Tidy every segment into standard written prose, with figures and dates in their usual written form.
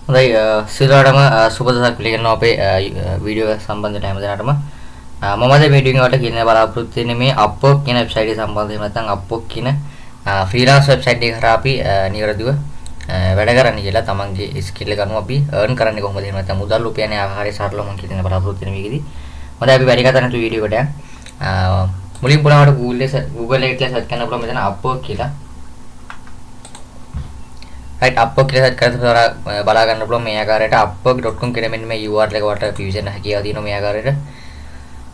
හොඳයි සියලුටම සුබ දවසක් පිළිගන්නවා අපේ වීඩියෝ එක සම්බන්ධයෙන් හැමදෙනාටම මම අද වීඩියෝ එකට කියන බලාපොරොත්තු වෙන්නේ මේ Upwork කියන වෙබ්සයිට් එක සම්බන්ධයෙන් නැත්නම් Upwork කියන ෆ්‍රීලාන්ස් වෙබ්සයිට් එක කරා අපි නිවැරදිව වැඩ කරන්න කියලා තමන්ගේ ස්කිල් එක අනුව අපි earn කරන්නේ කොහොමද එහෙම නැත්නම් මුදල් උපයන්නේ ආකාරය සරලව මම කියන බලාපොරොත්තු වෙන මේකෙදි හොඳයි අපි වැඩි කතා නැතුව වීඩියෝ එකට මුලින් පුරාවට Google එකේ සර්ච් කරන්න පුළුවන් මෙතන Upwork කියලා right Upwork කියලා සර්ච් කරලා බලා ගන්න පුළුවන් මේ ආකාරයට upwork.com කියන මෙන්න මේ URL එක වට පිවිසෙන්න හැකියාව තියෙනවා මේ ආකාරයට.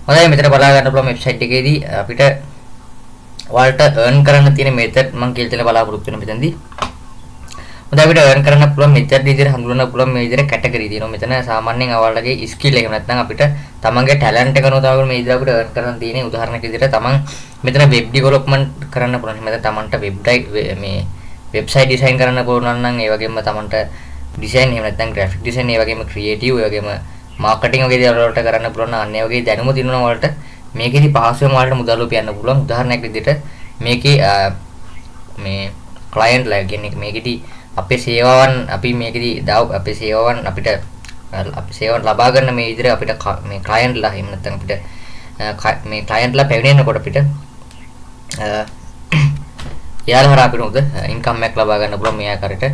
හොඳයි මෙතන බලා ගන්න පුළුවන් වෙබ්සයිට් එකේදී අපිට ඔයාලට earn කරන්න තියෙන method මම කියලා දෙන්න බලාපොරොත්තු වෙන මෙතනදී. හොඳයි අපිට earn කරන්න පුළුවන් method විදිහට හඳුනන්න පුළුවන් මේ විදිහට category තියෙනවා. මෙතන සාමාන්‍යයෙන් ඔයාලගේ skill එක නැත්නම් අපිට තමන්ගේ talent එක අනුව තමයි මේ විදිහට අපිට earn කරන්න තියෙන්නේ. උදාහරණයක් විදිහට තමන් මෙතන web development කරන්න පුළුවන්. මෙතන තමන්ට මේ වෙබ්සයිට් ඩිසයින් කරන්න පුළුවන් නම් ඒ වගේම තමන්ට ඩිසයින් එහෙම නැත්නම් ග්‍රැෆික් ඩිසයින් ඒ වගේම ක්‍රියේටිව් ඒ වගේම මාකටිං වගේ දේවල් වලට කරන්න පුළුවන් නම් අන්න ඒ වගේ දැනුම තියෙනවා වලට මේකෙදි පහසුවෙන් වලට මුදල් උපයන්න පුළුවන්. උදාහරණයක් විදිහට මේකේ මේ ක්ලයන්ට් ලා කියන්නේ මේකෙදි අපේ සේවාවන් අපි මේකෙදි අපේ සේවාවන් අපිට අපි සේවාවන් ලබා ගන්න මේ විදිහට අපිට මේ ක්ලයන්ට් ලා එහෙම නැත්නම් අපිට මේ ක්ලයන්ට් ලා පැමිණෙනකොට අපිට යාල හරහා අපිට උද ඉන්කම් එකක් ලබා ගන්න පුළුවන් මේ ආකාරයට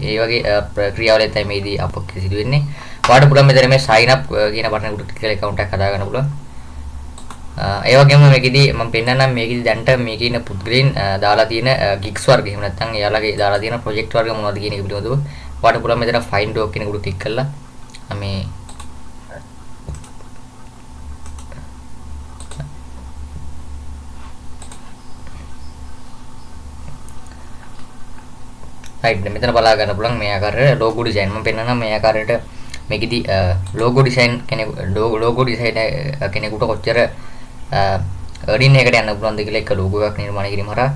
ඒ වගේ ප්‍රක්‍රියාවලිය තමයි මේදී අපොක් සිදු වෙන්නේ. ඔයාලට පුළුවන් මෙතන මේ sign up කියන බටන් එකට ක්ලික් කරලා account එකක් හදා ගන්න පුළුවන්. ඒ වගේම මේකෙදි මම පෙන්නන්නම් මේකෙදි දැන්ට මේකේ ඉන්න පුද්ගලයන් දාලා තියෙන gigs වර්ග එහෙම නැත්නම් එයාලගේ දාලා තියෙන project වර්ග මොනවද කියන එක පිළිබඳව ඔයාලට පුළුවන් මෙතන find doc කියන එකට ක්ලික් කරලා මේ right මෙතන බලා ගන්න පුළුවන් මේ ආකාරයට logo design මම පෙන්නන්නම් මේ ආකාරයට මේකෙදි logo design කෙනෙකුට කොච්චර earning එකකට යන්න පුළුවන්ද කියලා එක logo එකක් නිර්මාණය කිරීම හරහා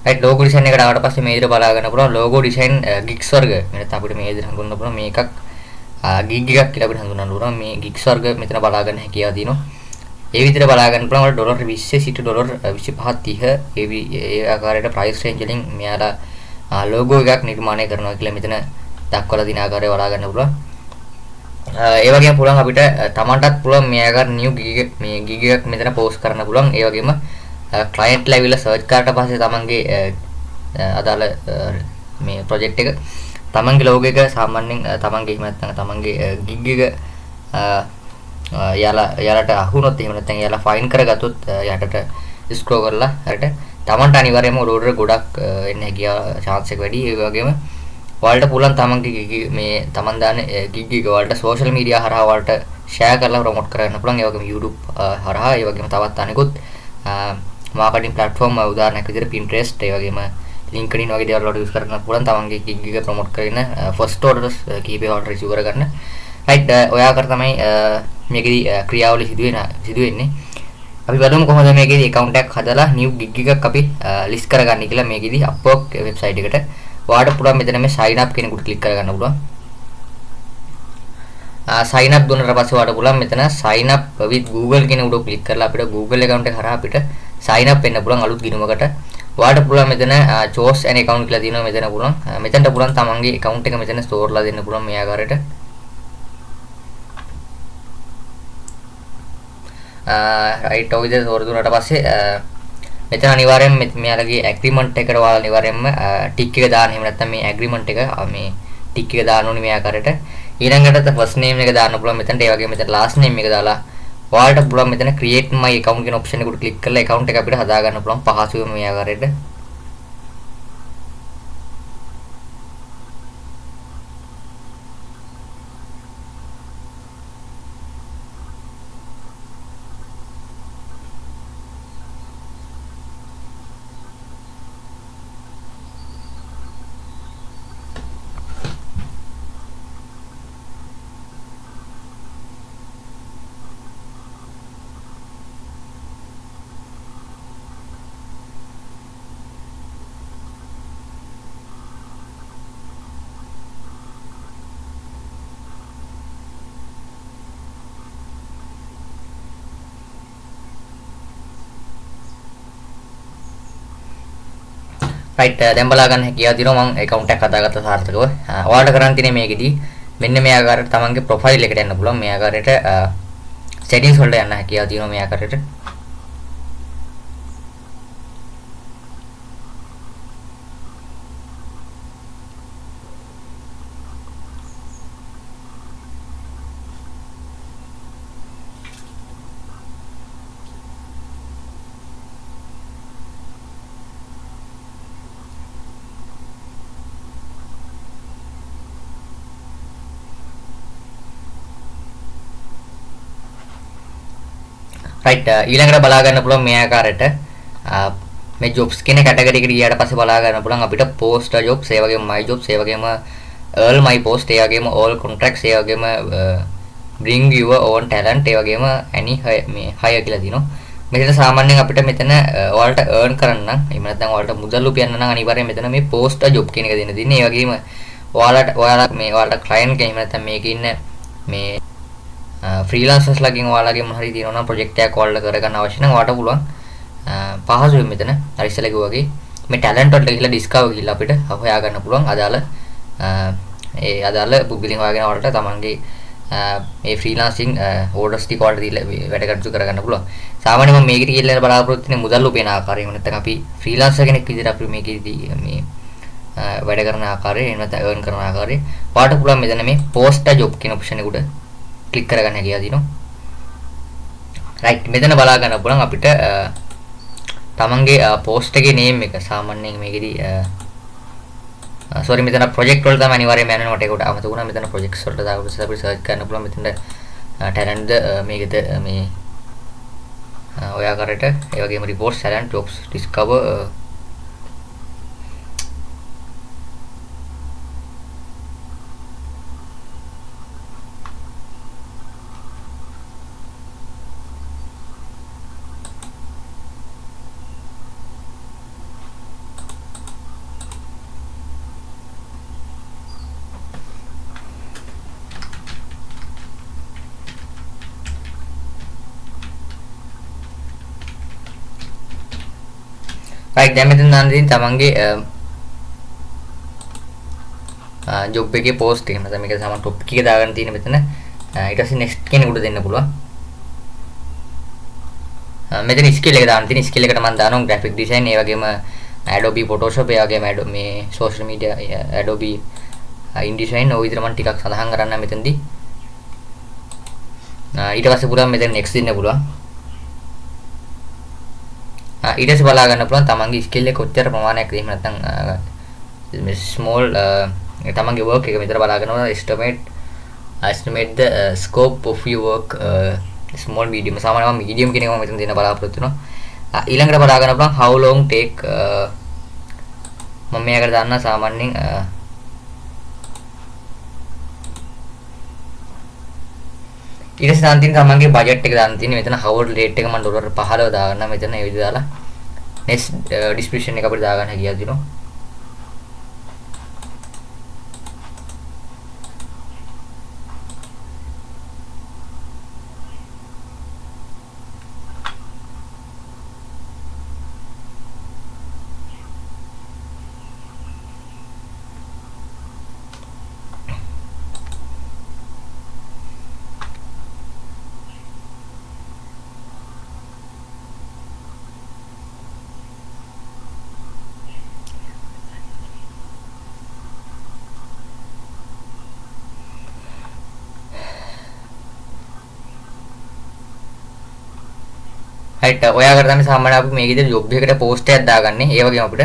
right logo design එකට ආවට පස්සේ මේ විදිහට බලා ගන්න පුළුවන් logo design gigs වර්ග මෙතන අපිට මේ විදිහට හඳුන්වන්න පුළුවන් මේකක් gig එකක් කියලා අපිට හඳුන්වන්න පුළුවන් මේ gigs වර්ග මෙතන බලා ගන්න හැකියාව තියෙනවා ඒ විදිහට බලා ගන්න පුළුවන් වල ඩොලර් 20 සිට ඩොලර් 25 30 ඒ ආකාරයට price range වලින් මෙයාලා logo එකක් නිර්මාණය කරනවා කියලා මෙතන දක්වලා දින ආකාරය බලා ගන්න පුළුවන්. ඒ වගේම පුළුවන් අපිට තමන්ටත් පුළුවන් මේ ආකාර new gig එකක් මෙතන post කරන්න පුළුවන්. ඒ වගේම client level search කරාට පස්සේ තමන්ගේ අදාළ මේ project එක තමන්ගේ logo එක සාමාන්‍යයෙන් තමන්ගේ එහෙම නැත්නම් තමන්ගේ gig එක යාලට අහුනොත් එහෙම නැත්නම් යාලා fine කරගත්තොත් යටට scroll කරලා හරියට තමන්ට අනිවාර්යයෙන්ම order ගොඩක් එන්න හැකියාව chance එක වැඩි. ඒ වගේම ඔයාලට පුළුවන් තමන්ගේ මේ තමන් දාන gig එක ඔයාලට social media හරහා ඔයාලට share කරලා promote කරන්න පුළුවන්. ඒ වගේම YouTube හරහා ඒ වගේම තවත් අනෙකුත් marketing platform උදාහරණයක් විදිහට Pinterest ඒ වගේම LinkedIn වගේ දේවල් වලට use කරන්න පුළුවන් තමන්ගේ gig එක promote කරගෙන first orders කීපේ order receive කරගන්න. right ඔය ආකාර තමයි මේකෙදි ක්‍රියාවලිය සිදු වෙන්නේ. අපි බලමු කොහොමද මේකේදී account එකක් හදලා new gig එකක් අපි list කරගන්නේ කියලා මේකේදී Upwork website එකට ඔයාලට පුළුවන් මෙතන මේ sign up කියන එකට click කරගන්න පුළුවන්. sign up දුන්නාට පස්සේ ඔයාලට පුළුවන් මෙතන sign up with Google කියන උඩ click කරලා අපිට Google account එක හරහා අපිට sign up වෙන්න පුළුවන් අලුත් ගිණුමකට. ඔයාලට පුළුවන් මෙතන choose an account කියලා තියෙනවා මෙතන පුළුවන්. මෙතනට පුළුවන් තමන්ගේ account එක මෙතන store ලා දෙන්න පුළුවන් මේ ආකාරයට. right ඔය විදිහට තෝර දුන්නාට පස්සේ මෙතන අනිවාර්යයෙන් මෙයාලගේ ඇග්‍රීමන්ට් එකට ඔයාලා අනිවාර්යයෙන්ම ටික් එක දාන්න. එහෙම නැත්නම් මේ ඇග්‍රීමන්ට් එක මේ ටික් එක දාන්න ඕනේ මේ ආකාරයට. ඊළඟට first name එක දාන්න පුළුවන් මෙතනට. ඒ වගේම මෙතන last name එක දාලා ඔයාලට පුළුවන් මෙතන create my account කියන option එකට click කරලා account එක අපිට හදා ගන්න පුළුවන් පහසුවෙන් මේ ආකාරයට. රයිට් දැන් බලා ගන්න හැකියාව තියෙනවා මම account එකක් හදාගත්ත සාර්ථකව. ඔයාලට කරන්න තියෙන්නේ මේකෙදි මෙන්න මේ ආකාරයට තමන්ගේ profile එකට යන්න පුළුවන්. මේ ආකාරයට settings වලට යන්න හැකියාව තියෙනවා මේ ආකාරයට. රයිට් ඊළඟට බලා ගන්න පුළුවන් මේ ආකාරයට මේ jobs කියන කැටගරි එකට ගියාට පස්සේ බලා ගන්න පුළුවන් අපිට post jobs ඒ වගේම my jobs ඒ වගේම all my post ඒ වගේම all contracts ඒ වගේම bring your own talent ඒ වගේම any මේ hire කියලා දිනවා. මෙතන සාමාන්‍යයෙන් අපිට මෙතන ඔයාලට earn කරන්න නම් එහෙම නැත්නම් ඔයාලට මුදල් උපයන්න නම් අනිවාර්යයෙන් මෙතන මේ post job කියන එක දෙන්න තියෙන්නේ. ඒ වගේම ඔයාලට client කෙනෙක් එහෙම නැත්නම් මේකේ ඉන්න මේ ෆ්‍රීලාන්සර්ස් ලගින් ඔයාලගේ මොන හරි තියෙනවා නම් ප්‍රොජෙක්ට් එකක් ඔයාලට කරගන්න අවශ්‍ය නම් ඔයාලට පුළුවන් පහසුවෙන් මෙතන අර ඉස්සෙල්ලා කිව්වා වගේ මේ ටැලන්ට් වලට ගිහිල්ලා ඩිස්කවර් ගිහිල්ලා අපිට හොයා ගන්න පුළුවන් අදාළ පුද්ගලයන් හොයාගෙන ඔයාලට තමන්ගේ මේ ෆ්‍රීලාන්සින් ඕඩර්ස් ටික ඔයාලට දීලා වැඩ කටයුතු කරගන්න පුළුවන්. සාමාන්‍යයෙන් මම මේකට කියලා බලාපොරොත්තු වෙන්නේ මුදල් උපයන ආකාරය. එහෙම නැත්නම් අපි ෆ්‍රීලාන්සර් කෙනෙක් විදිහට අපි මේකේදී මේ වැඩ කරන ආකාරය එහෙම නැත්නම් earn කරන ආකාරය ඔයාලට පුළුවන් මෙතන මේ post a job කියන ඔප්ෂන් එක උඩ ක්ලික් කරගන්න හැකියාව දිනවා. රයිට් මෙතන බලා ගන්න පුළුවන් අපිට තමන්ගේ post එකේ name එක සාමාන්‍යයෙන් මේකෙදී sorry මෙතන project වල තමයි අනිවාර්යයෙන්ම යන්න ඕනේ. ඒකට අමතක වුණා මෙතන projects වලට දාගන්න අපිට search කරන්න පුළුවන් මෙතන talent මේකද මේ ඔය ආකාරයට ඒ වගේම reports talent jobs discover right දැන් මෙතන දාන්න තියෙන තමන්ගේ job එකේ post එක නැත්නම් මේක සාමාන්‍ය topic එක දාගන්න තියෙන මෙතන ඊට පස්සේ next කෙනෙකුට දෙන්න පුළුවන්. මෙතන skill එක දාන්න තියෙන skill එකට මම දානවා graphic design ඒ වගේම Adobe Photoshop ඒ වගේම මේ social media Adobe InDesign ඔය විදිහට මම ටිකක් සඳහන් කරන්න මෙතනදී ඊට පස්සේ පුළුවන් මෙතන next දෙන්න පුළුවන්. ඊට පස්සේ බලා ගන්න පුළුවන් තමන්ගේ ස්කිල් එක කොච්චර ප්‍රමාණයක් එහෙම නැත්නම් small තමන්ගේ work එක මෙතන බලා ගන්නවා estimate the scope of your work small medium සාමාන්‍යයෙන් medium කියන එක මම මෙතන දෙන්න බලාපොරොත්තු වෙනවා. ඊළඟට බලා ගන්න පුළුවන් how long take මම මේකට දාන්න සාමාන්‍යයෙන් ඊට පස්සේ දාන්න තියෙන තමන්ගේ බජට් එක දාන්න තියෙන්නේ මෙතන hourly rate එක මම ඩොලර් 15 දාගන්න මෙතන ඒ විදිහට දාලා next description එක අපිට දාගන්න හැකියාව දෙනවා. right ඔයාකට තමයි සාමාන්‍යයෙන් අපි මේ විදිහට job එකකට post එකක් දාගන්නේ. ඒ වගේම අපිට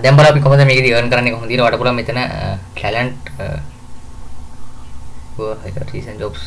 දැන් බලන්න අපි කොහොමද මේකදී earn කරන්නේ කොහොමද කියලා වඩ පුළුවන් මෙතන talent recent jobs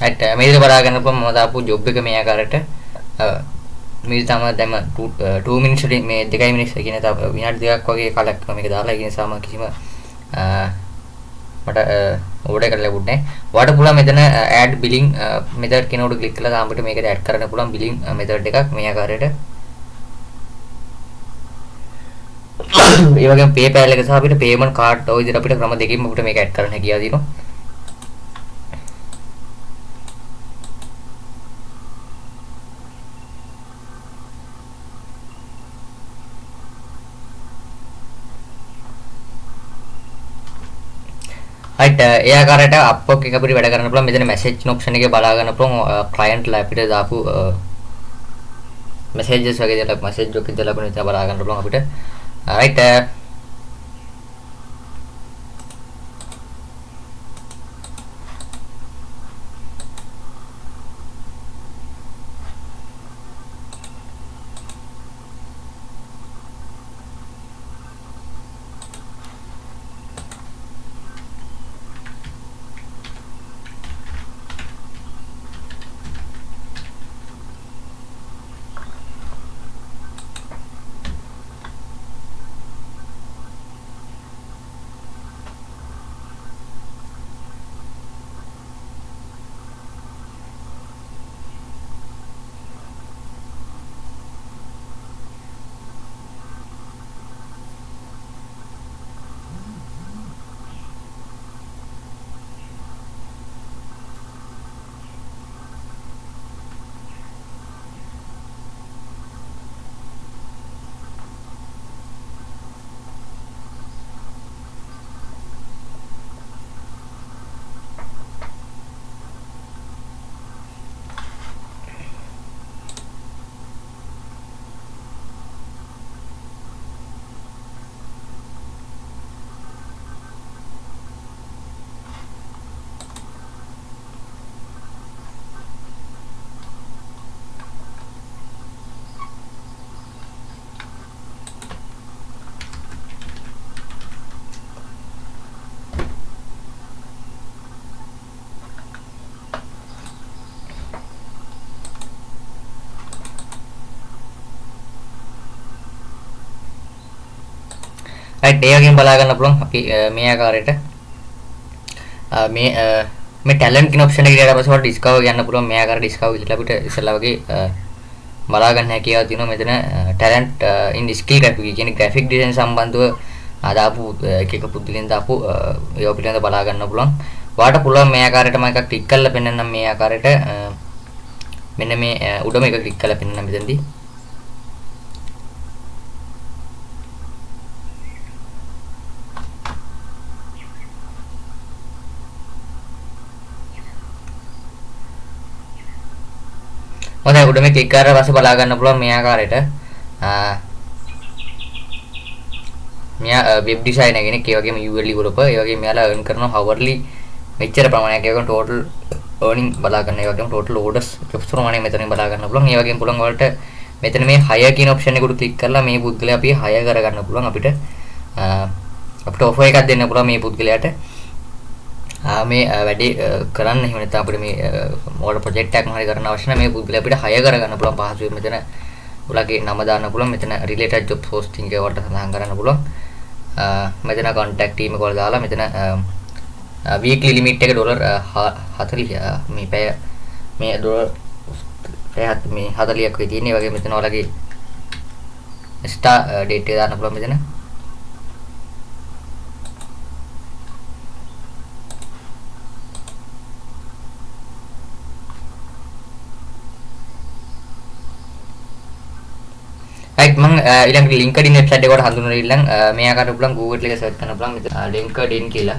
right මේ විදිහට බලා ගන්න පුළුවන් මම දාපු job එක මේ ආකාරයට මේ තමයි දැන් 2 minutes වලින් මේ 2 minutes කියන තව විනාඩි දෙකක් වගේ කාලයක් මේක දාලා ඒ නිසා මම කිසිම මට ඕඩර් කරලා ලැබුණේ නැහැ. ඔයාලට පුළුවන් මෙතන add billing method කෙනෙකුට ක්ලික් කරලා තාම අපිට මේකට add කරන්න පුළුවන් billing method එකක් මේ ආකාරයට. ඒ වගේම PayPal එක සහ අපිට payment card ඔය විදිහට අපිට ක්‍රම දෙකකින් අපිට මේක add කරන්න හැකියාව තියෙනවා. right ඒ ආකාරයට Upwork එක අපිට වැඩ කරන්න පුළුවන්. මෙතන message option එකේ බලා ගන්න පුළුවන් client ලා අපිට දාපු messages වගේ දේවල් message එකක් ඉදලා අපිට මෙතන බලා ගන්න පුළුවන් අපිට. right right ඒ වගේම බලා ගන්න පුළුවන් අපි මේ ආකාරයට මේ talent කියන option එක ගියාට පස්සේ ඔයාලට discover ගන්න පුළුවන් මේ ආකාරයට discover කියලා අපිට ඉස්සෙල්ලා වගේ බලා ගන්න හැකියාව තියෙනවා මෙතන talent in skill graphic කියන්නේ graphic design සම්බන්ධව දාපු එක පුද්ගලයන් දාපු ඒවා පිළිබඳව බලා ගන්න පුළුවන්. ඔයාලට පුළුවන් මේ ආකාරයට මම එකක් ක්ලික් කරලා පෙන්නන්නම් මේ ආකාරයට මෙන්න මේ උඩම එක ක්ලික් කරලා පෙන්නන්න මෙතනදී. හොඳයි උඩ මේ ක්ලික් කරලා පස්සේ බලා ගන්න පුළුවන් මේ ආකාරයට මෙයා වෙබ් ඩිසයිනර් කෙනෙක් ඒ වගේම UL developer ඒ වගේම මෙයාලා earn කරනවා hourly මෙච්චර ප්‍රමාණයක් ඒ වගේම total earning බලා ගන්න ඒ වගේම total orders jobs ප්‍රමාණය මෙතනින් බලා ගන්න පුළුවන් ඒ වගේම පුළුවන් වලට මෙතන මේ hire කියන option එකට ක්ලික් කරලා මේ පුද්ගලයා අපි hire කර ගන්න පුළුවන් අපිට offer එකක් දෙන්න පුළුවන් මේ පුද්ගලයාට මේ වැඩි කරන්න එහෙම නැත්නම් අපිට මේ මොකද ප්‍රොජෙක්ට් එකක් හරි කරන්න අවශ්‍ය නැහැ මේ පුද්ගලයා අපිට hire කරගන්න පුළුවන් පහසුවෙන් මෙතන ඔයාලගේ නම දාන්න පුළුවන් මෙතන related job posting එක වලට සඳහන් කරන්න පුළුවන් මෙතන contact team එක වල දාලා මෙතන weekly limit එක $40 මේ පැය මේ $40ක් විතර තියෙන. ඒ වගේ මෙතන ඔයාලගේ start date එක දාන්න පුළුවන් මෙතන. right මම ඊළඟ LinkedIn website එකට හඳුන්වන ඊළඟ මේ ආකාරයට පුළුවන් Google එකේ search කරන්න පුළුවන් මෙතන LinkedIn කියලා.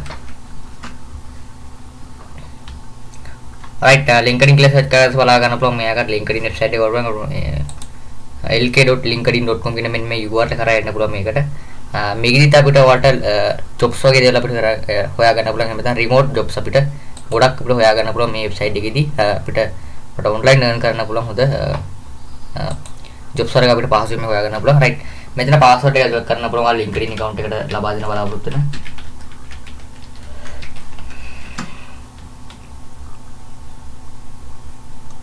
right LinkedIn කියලා search කරලා බලා ගන්න පුළුවන් මේ ආකාරයට LinkedIn website එක වරුවන් lk.linkedin.com කියන මෙන්න මේ URL කරා යන්න පුළුවන් මේකට. මේකෙදිත් අපිට ඔයාලට jobs වගේ දේවල් අපිට හොයා ගන්න පුළුවන්. එහෙම නැත්නම් remote jobs අපිට ගොඩක් අපිට හොයා ගන්න පුළුවන් මේ website එකේදී අපිට online earn කරන්න පුළුවන් හොඳ jobs වල අපිට පහසුවෙන්ම හොයා ගන්න පුළුවන්. right මෙතන password එක select කරන්න පුළුවන් ඔයාලා LinkedIn account එකට ලබා දෙන බලාපොරොත්තු වෙන.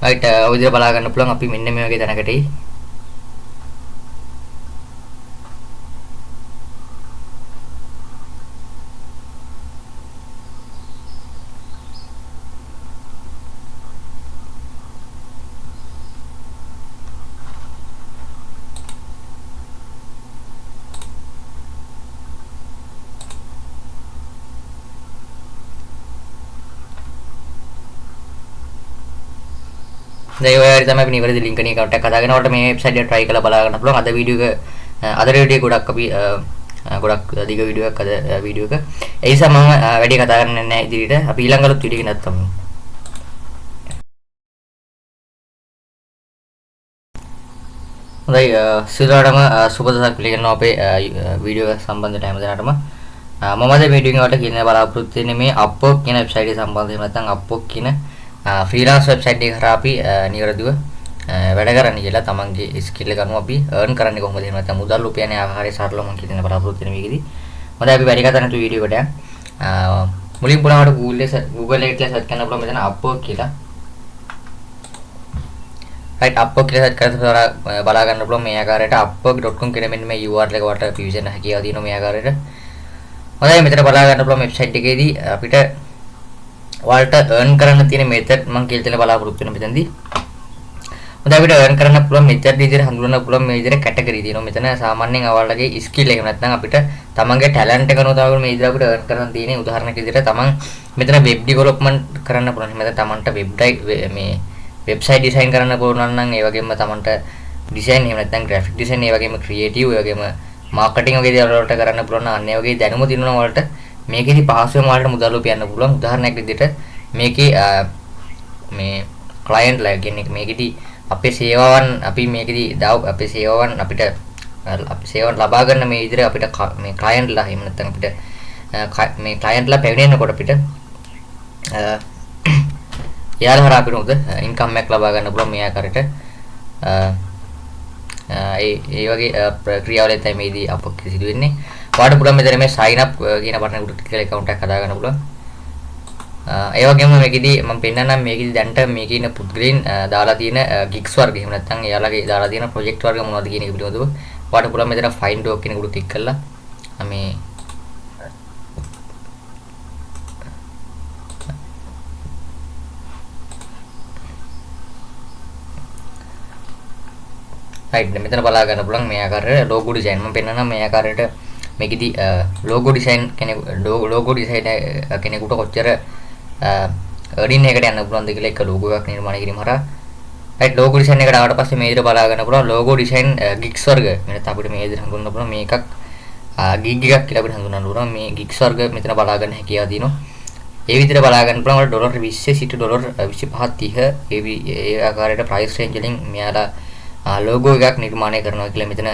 right ඔය විදිහට බලා ගන්න පුළුවන් අපි මෙන්න මේ වගේ තැනකටයි දැන් ඔය හරි තමයි අපි නිවැරදි ලින්ක් එකේ account එකක් හදාගෙනවට මේ වෙබ්සයිට් එක try කරලා බලා ගන්න පුළුවන්. අද වීඩියෝ එක අද වීඩියෝ ගොඩක් අපි ගොඩක් දිග වීඩියෝ එකක් අද වීඩියෝ එක. ඒ නිසා මම වැඩි කතා කරන්නේ නැහැ ඉදිරියට. අපි ඊළඟ අලුත් වීඩියෝ එකක් නැත්තම්. හොඳයි සියලුටම සුබ දවසක් පිළිගන්නවා අපේ වීඩියෝ එක සම්බන්ධව හැම දෙනාටම. මම අද වීඩියෝ එකකට කියන බලාපොරොත්තු වෙන්නේ මේ Upwork කියන වෙබ්සයිට් එක සම්බන්ධව නැත්නම් Upwork කියන ෆ්‍රීලාන්ස් වෙබ්සයිට් එක කරා අපි නිවැරදිව වැඩ කරන්න කියලා තමන්ගේ ස්කිල් එක අනුව අපි earn කරන්නේ කොහොමද එහෙම නැත්නම් මුදල් උපයන්නේ ආකාරය සරලව මම කියන බලාපොරොත්තු වෙන මේකෙදි. හොඳයි අපි වැඩි කතා නැතුව වීඩියෝ එකට යමු. මුලින් පුරාවට Google එකේ සර්ච් කරන්න පුළුවන් මෙතන Upwork කියලා. right Upwork කියලා සර්ච් කරලා බලා ගන්න පුළුවන් මේ ආකාරයට upwork.com කියන මෙන්න මේ URL එක වට විෂන් හැකියාව දිනන මේ ආකාරයට. හොඳයි මෙතන බලා ගන්න පුළුවන් වෙබ්සයිට් එකේදී අපිට ඔයාලට earn කරන්න තියෙන method මම කියලා දෙන්න බලාපොරොත්තු වෙන මෙතනදී. හොඳයි අපිට earn කරන්න පුළුවන් method විදිහට හඳුනන්න පුළුවන් මේ විදිහට category තියෙනවා. මෙතන සාමාන්‍යයෙන් ඔයාලගේ skill එක නැත්නම් අපිට තමන්ගේ talent එක අනුව තමයි මේ විදිහට අපිට earn කරන්න තියෙන්නේ. උදාහරණයක් විදිහට තමන් මෙතන web development කරන්න පුළුවන්. මෙතන තමන්ට මේ website design කරන්න පුළුවන් නම් ඒ වගේම තමන්ට design එහෙම නැත්නම් graphic design ඒ වගේම creative ඒ වගේම marketing වගේ දේවල් වලට කරන්න පුළුවන්. අන්න ඒ වගේ දැනුම තියෙනවා ඔයාලට මේකෙදි පහසුවෙන් ඔයාලට මුදල් උපයන්න පුළුවන්. උදාහරණයක් විදිහට මේකේ මේ client ලා කියන්නේ මේකෙදි අපේ සේවාවන් අපි මේකෙදි අපේ සේවාවන් අපිට අපි සේවාවන් ලබා ගන්න මේ විදිහට අපිට මේ client ලා එහෙම නැත්නම් අපිට මේ client ලා පැමිණෙනකොට අපිට එයාලා හරහා අපිට උද income එකක් ලබා ගන්න පුළුවන් මේ ආකාරයට ඒ වගේ ප්‍රක්‍රියාවලින් තමයි මේදී අපොක් සිදු වෙන්නේ. ඔයාලට පුළුවන් මෙතන මේ sign up කියන බටන් එකට ක්ලික් කරලා account එකක් හදා ගන්න පුළුවන්. ඒ වගේම මේකෙදී මම පෙන්නන්නම් මේකෙදී දැන්ට මේකේ ඉන්න පුද්ගලයන් දාලා තියෙන gigs වර්ග එහෙම නැත්නම් එයාලගේ දාලා තියෙන project වර්ග මොනවද කියන එක පිළිබඳව ඔයාලට පුළුවන් මෙතන find work කියන එකට ක්ලික් කරලා මේ right මෙතන බලා ගන්න පුළුවන් මේ ආකාරයට logo design මම පෙන්නන්නම් මේ ආකාරයට මේකෙදි logo design කෙනෙකුට කොච්චර earning එකට යන්න පුළුවන්ද කියලා එක logo එකක් නිර්මාණය කිරීම හරහා right logo design එකට ආවට පස්සේ මේ විදිහට බලා ගන්න පුළුවන් logo design gigs වර්ග මෙතන අපිට මේ විදිහට හඳුන්වන්න පුළුවන් මේකක් gig එකක් කියලා අපිට හඳුන්වන්න පුළුවන් මේ gigs වර්ග මෙතන බලා ගන්න හැකියාව තියෙනවා ඒ විදිහට බලා ගන්න පුළුවන් ඩොලර් 20 සිට ඩොලර් 25 30 ඒ ආකාරයට price range වලින් මෙයාලා logo එකක් නිර්මාණය කරනවා කියලා මෙතන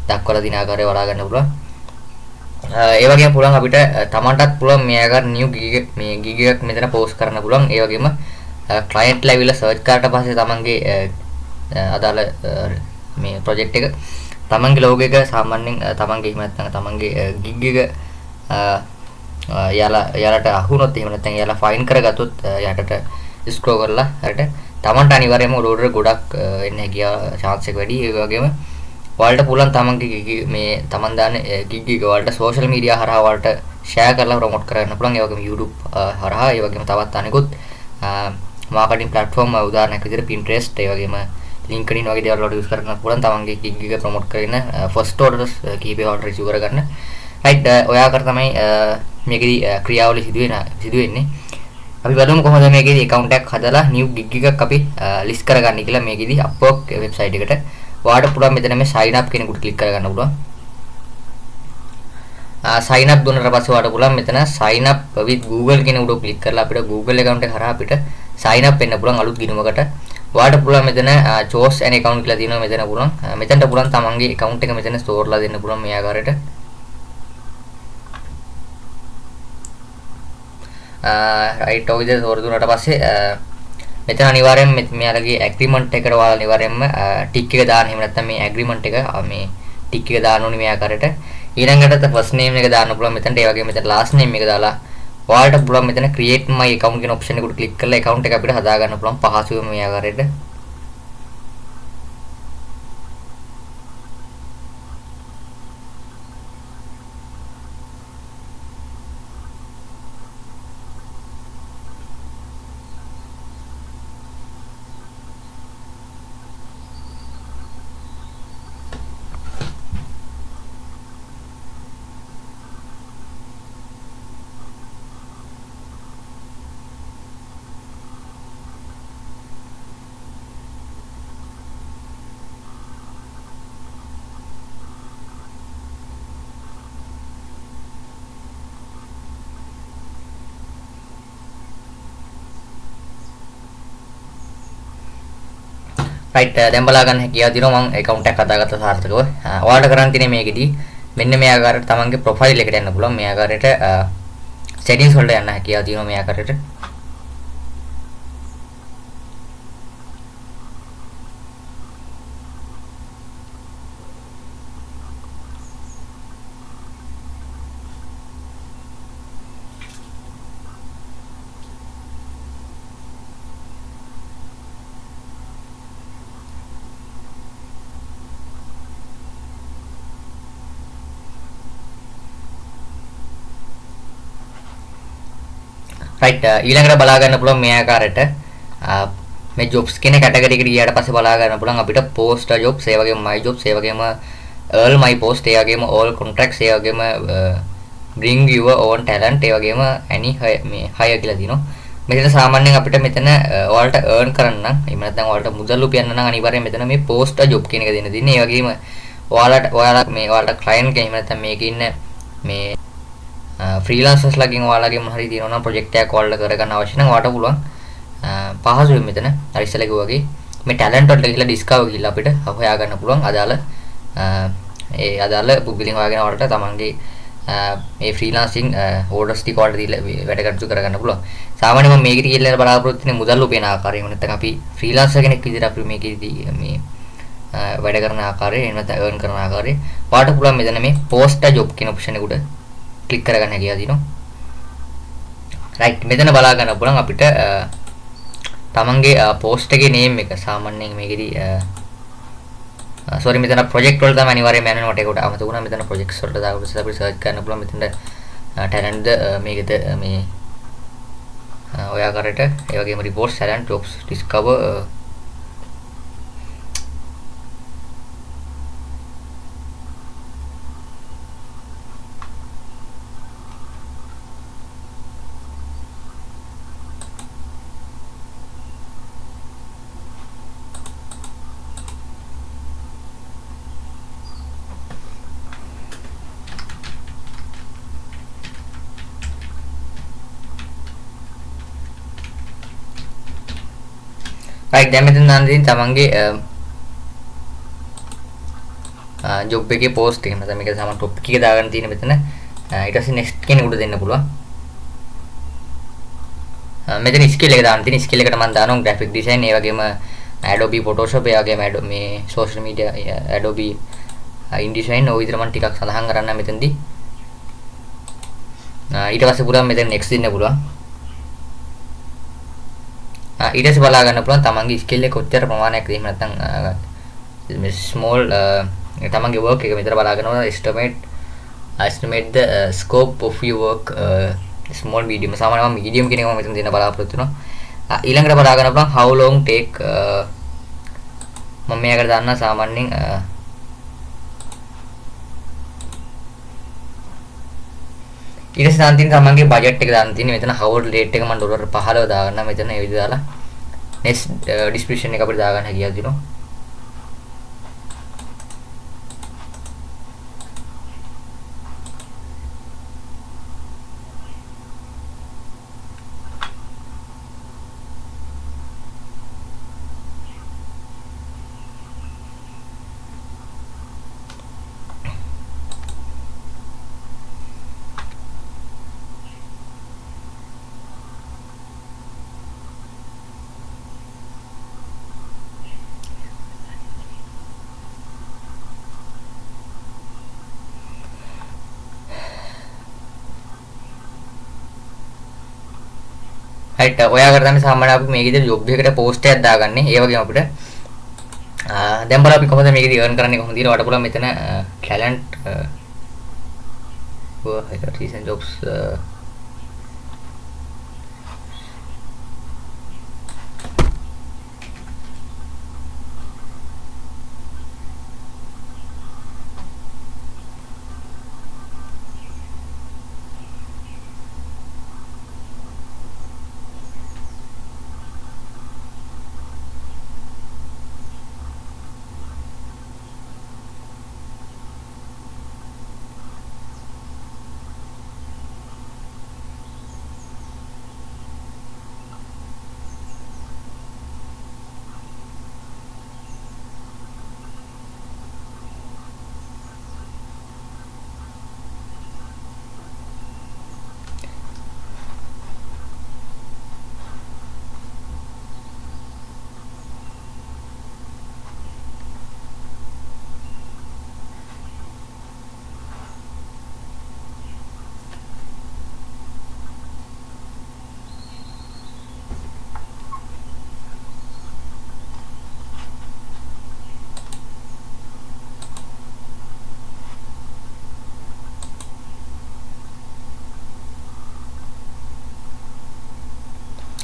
දක්වලා දින ආකාරය බලා ගන්න පුළුවන් ඒ වගේම පුළුවන් අපිට තමන්ටත් පුළුවන් මේ ආකාර new gig එකක් මෙතන post කරන්න පුළුවන් ඒ වගේම client level search කරාට පස්සේ තමන්ගේ අදාළ මේ project එක තමන්ගේ logo එක සාමාන්‍යයෙන් තමන්ගේ එහෙම නැත්නම් තමන්ගේ gig එක යාලට අහුනොත් එහෙම නැත්නම් යාලා ෆයින් කරගත්තොත් යටට ස්ක්‍රෝල් කරලා හරියට තමන්ට අනිවාර්යයෙන්ම ඕඩර් ගොඩක් එන්න හැකියාව chance එක වැඩි. ඒ වගේම ඔයාලට පුළුවන් තමන්ගේ මේ තමන් දාන gig එක ඔයාලට social media හරහා ඔයාලට share කරලා promote කරන්න පුළුවන්. ඒ වගේම YouTube හරහා ඒ වගේම තවත් අනෙකුත් marketing platform උදාහරණයක් විදිහට Pinterest ඒ වගේම LinkedIn වගේ දේවල් වලට use කරන්න පුළුවන් තමන්ගේ gig එක promote කරගෙන first orders කීපේ ඔයාලට receive කරගන්න. right ඔය ආකාර තමයි මේකෙදි ක්‍රියාවලිය සිදු වෙන්නේ. අපි බලමු කොහොමද මේකෙදි account එකක් හදලා new gig එකක් අපි list කරගන්නේ කියලා. මේකෙදි Upwork website එකට ඔයාලට පුළුවන් මෙතන මේ sign up කෙනෙකුට click කරගන්න පුළුවන්. sign up දුන්නාට පස්සේ ඔයාලට පුළුවන් මෙතන sign up with Google කියන උඩ click කරලා අපිට Google account එක හරහා අපිට sign up වෙන්න පුළුවන් අලුත් ගිණුමකට. ඔයාලට පුළුවන් මෙතන choose an account කියලා තියෙනවා මෙතන පුළුවන්. මෙතනට පුළුවන් තමන්ගේ account එක මෙතන store ලා දෙන්න පුළුවන් මේ ආකාරයට. right ඔය විදිහට store දුන්නාට පස්සේ මෙතන අනිවාර්යෙන් මෙයාලගේ ඇග්‍රීමන්ට් එකට ඔයාලා අනිවාර්යෙන්ම ටික් එක දාන්න. එහෙම නැත්නම් මේ ඇග්‍රීමන්ට් එක මේ ටික් එක දාන්න ඕනේ මේ ආකාරයට. ඊළඟට first name එක දාන්න පුළුවන් මෙතනට. ඒ වගේම මෙතන last name එක දාලා ඔයාලට පුළුවන් මෙතන create my account කියන option එකට click කරලා account එක අපිට හදා ගන්න පුළුවන් පහසුවෙන් මේ ආකාරයට. right දැන් බලා ගන්න හැකියාව තියෙනවා මම account එකක් හදාගත්ත සාර්ථකව. ඔයාලට කරන්න තියෙන්නේ මේකෙදී මෙන්න මේ ආකාරයට තමන්ගේ profile එකට යන්න පුළුවන්. මේ ආකාරයට settings වලට යන්න හැකියාව තියෙනවා මේ ආකාරයට. right ඊළඟට බලා ගන්න පුළුවන් මේ ආකාරයට මේ jobs කියන කැටගරි එකට ගියාට පස්සේ බලා ගන්න පුළුවන් අපිට post a jobs ඒ වගේම my jobs ඒ වගේම all my post ඒ වගේම all contracts ඒ වගේම bring your own talent ඒ වගේම any මේ hire කියලා දිනවා. මෙතන සාමාන්‍යයෙන් අපිට මෙතන ඔයාලට earn කරන්න නම් එහෙම නැත්නම් ඔයාලට මුදල් උපයන්න නම් අනිවාර්යයෙන් මෙතන මේ post a job කියන එක දෙන්න තියෙන්නේ. ඒ වගේම ඔයාලට client කෙනෙක් එහෙම නැත්නම් මේකේ ඉන්න මේ freelancers ලගෙන් ඔයාලගේ මොන හරි තියෙනවා නම් project එකක් ඔයාලට කරගන්න අවශ්‍ය නම් ඔයාලට පුළුවන් පහසුවෙන් මෙතන අර ඉස්සෙල්ලා කිව්වා වගේ මේ talent වලට ගිහලා discover ගිහලා අපිට හොයා ගන්න පුළුවන් අදාළ පුද්ගලයන් හොයාගෙන ඔයාලට තමන්ගේ මේ freelancing orders ටික ඔයාලට දීලා වැඩ කටයුතු කරගන්න පුළුවන්. සාමාන්‍යයෙන් මම මේකට කියලා බලාපොරොත්තු වෙන්නේ මුදල් උපයන ආකාරය. එහෙම නැත්නම් අපි freelancer කෙනෙක් විදිහට අපි මේකේදී මේ වැඩ කරන ආකාරය එහෙම නැත්නම් earn කරන ආකාරය ඔයාලට පුළුවන් මෙතන මේ post a job කියන option එකට click කරගන්න හැකියාව තියෙනවා. right මෙතන බලා ගන්න පුළුවන් අපිට තමන්ගේ post එකේ name එක සාමාන්‍යයෙන් මේකෙදි sorry මෙතන project වල තමයි අනිවාර්යයෙන්ම යන්නේ මට ඒකට අමතක වුණා. මෙතන projects වලට දාලා ඉස්සෙල්ලා අපිට search කරන්න පුළුවන් මෙතන talent මේකද මේ ඔය ආකාරයට ඒ වගේම reports talent jobs discover right දැන් මෙතන දාන්න තියෙන තමන්ගේ job එකේ post එක නැත්නම් මේක සාමාන්‍ය topic එක දාගන්න තියෙන මෙතන ඊට පස්සේ next කෙනෙකුට දෙන්න පුළුවන්. මෙතන skill එක දාන්න තියෙන skill එකට මම දානවා graphic design ඒ වගේම Adobe Photoshop ඒ වගේම මේ social media Adobe InDesign ඔය විදිහට මම ටිකක් සඳහන් කරන්න මෙතනදී. ඊට පස්සේ පුළුවන් මෙතන next දෙන්න පුළුවන්. ඊට පස්සේ බලා ගන්න පුළුවන් තමන්ගේ skill එක කොච්චර ප්‍රමාණයක්ද එහෙම නැත්නම් මේ small තමන්ගේ work එක මෙතන බලා ගන්නවා estimate the scope of your work small medium සාමාන්‍යයෙන් medium කියන එක මම මෙතන දෙන්න බලාපොරොත්තු වෙනවා. ඊළඟට බලා ගන්න පුළුවන් how long take මම මේකට දාන්න සාමාන්‍යයෙන් ඊට පස්සේ දාන්න තියෙන තමන්ගේ බජට් එක දාන්න තියෙන්නේ මෙතන hourly rate එක මම ඩොලර් 15 දාගන්න මෙතන ඒ විදිහට දාලා next description එක අපිට දාගන්න හැකියාව තියෙනවා. right ඔයාකට තමයි සාමාන්‍ය අපි මේ විදිහට ජොබ් එකකට පෝස්ට් එකක් දාගන්නේ. ඒ වගේම අපිට දැන් බලන්න අපි කොහොමද මේකදී earn කරන්නේ කොහොමද කියලා වඩ පුළුවන් මෙතන talent recent jobs